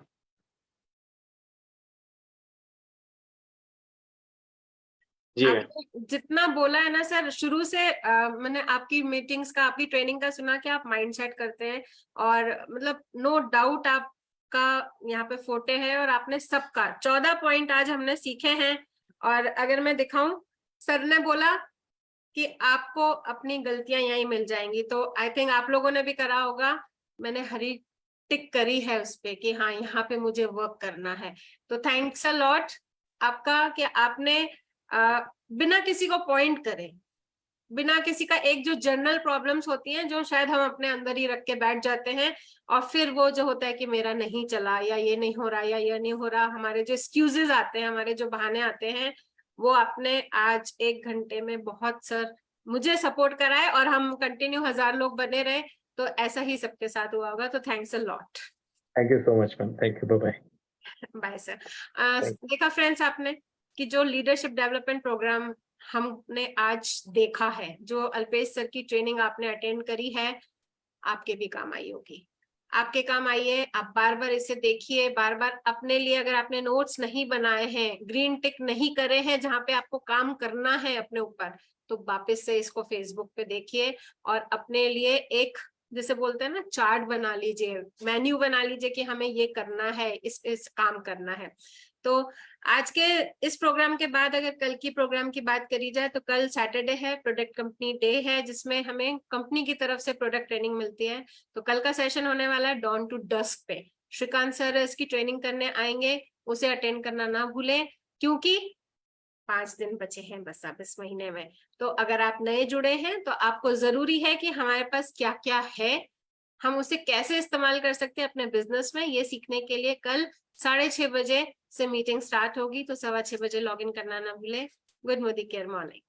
जी मैम। आपने जितना बोला है ना सर, शुरू से मैंने आपकी मीटिंग्स का, आपकी ट्रेनिंग का सुना कि आप माइंडसेट करते हैं, और मतलब नो डाउट आपका यहाँ पे फोटे है, और आपने सबका 14 पॉइंट आज हमने सीखे हैं। और अगर मैं दिखाऊं, सर ने बोला कि आपको अपनी गलतियां यहीं मिल जाएंगी, तो आई थिंक आप लोगों ने भी करा होगा। मैंने हरी टिक करी है उस पे कि हाँ, यहाँ पे मुझे वर्क करना है। तो थैंक्स अ लॉट आपका कि आपने बिना किसी को पॉइंट करे, बिना किसी का, एक जो जर्नल प्रॉब्लम्स होती हैं जो शायद हम अपने अंदर ही रख के बैठ जाते हैं, और फिर वो जो होता है कि मेरा नहीं चला, या ये नहीं हो रहा, या ये नहीं हो रहा, हमारे जो एक्सक्यूजेस आते हैं, हमारे जो बहाने आते हैं, वो आपने आज 1 घंटे में बहुत सर मुझे सपोर्ट करा है, और हम कंटिन्यू 1000 लोग बने रहे तो ऐसा ही सबके साथ हुआ होगा। तो thanks a lot. Thank you so much ma'am. Thank you. Bye bye sir. Bye. देखा फ्रेंड्स आपने कि जो लीडरशिप डेवलपमेंट प्रोग्राम हमने आज देखा है, जो अल्पेश सर की ट्रेनिंग आपने अटेंड करी है, आपके भी काम आई होगी। आपके काम आई है, आप बार बार इसे देखिए, बार बार अपने लिए, अगर आपने नोट्स नहीं बनाए हैं, ग्रीन टिक नहीं करे हैं जहां पे आपको काम करना है अपने ऊपर, तो वापस से इसको फेसबुक पे देखिए, और अपने लिए एक, जैसे बोलते हैं ना, चार्ट बना लीजिए, मेन्यू बना लीजिए कि हमें ये करना है, इस काम करना है। तो आज के इस प्रोग्राम के बाद अगर कल की प्रोग्राम की बात करी जाए, तो कल सैटरडे है, प्रोडक्ट कंपनी डे है, जिसमें हमें कंपनी की तरफ से प्रोडक्ट ट्रेनिंग मिलती है। तो कल का सेशन होने वाला है डॉन टू डस्क पे। श्रीकांत सर इसकी ट्रेनिंग करने आएंगे, उसे अटेंड करना ना भूलें, क्योंकि 5 दिन बचे हैं बस अब इस महीने में। तो अगर आप नए जुड़े हैं तो आपको जरूरी है कि हमारे पास क्या क्या है, हम उसे कैसे इस्तेमाल कर सकते हैं अपने बिजनेस में, ये सीखने के लिए कल 6:30 बजे से मीटिंग स्टार्ट होगी। तो 6:15 बजे लॉग इन करना ना भूले। Good Modi care morning.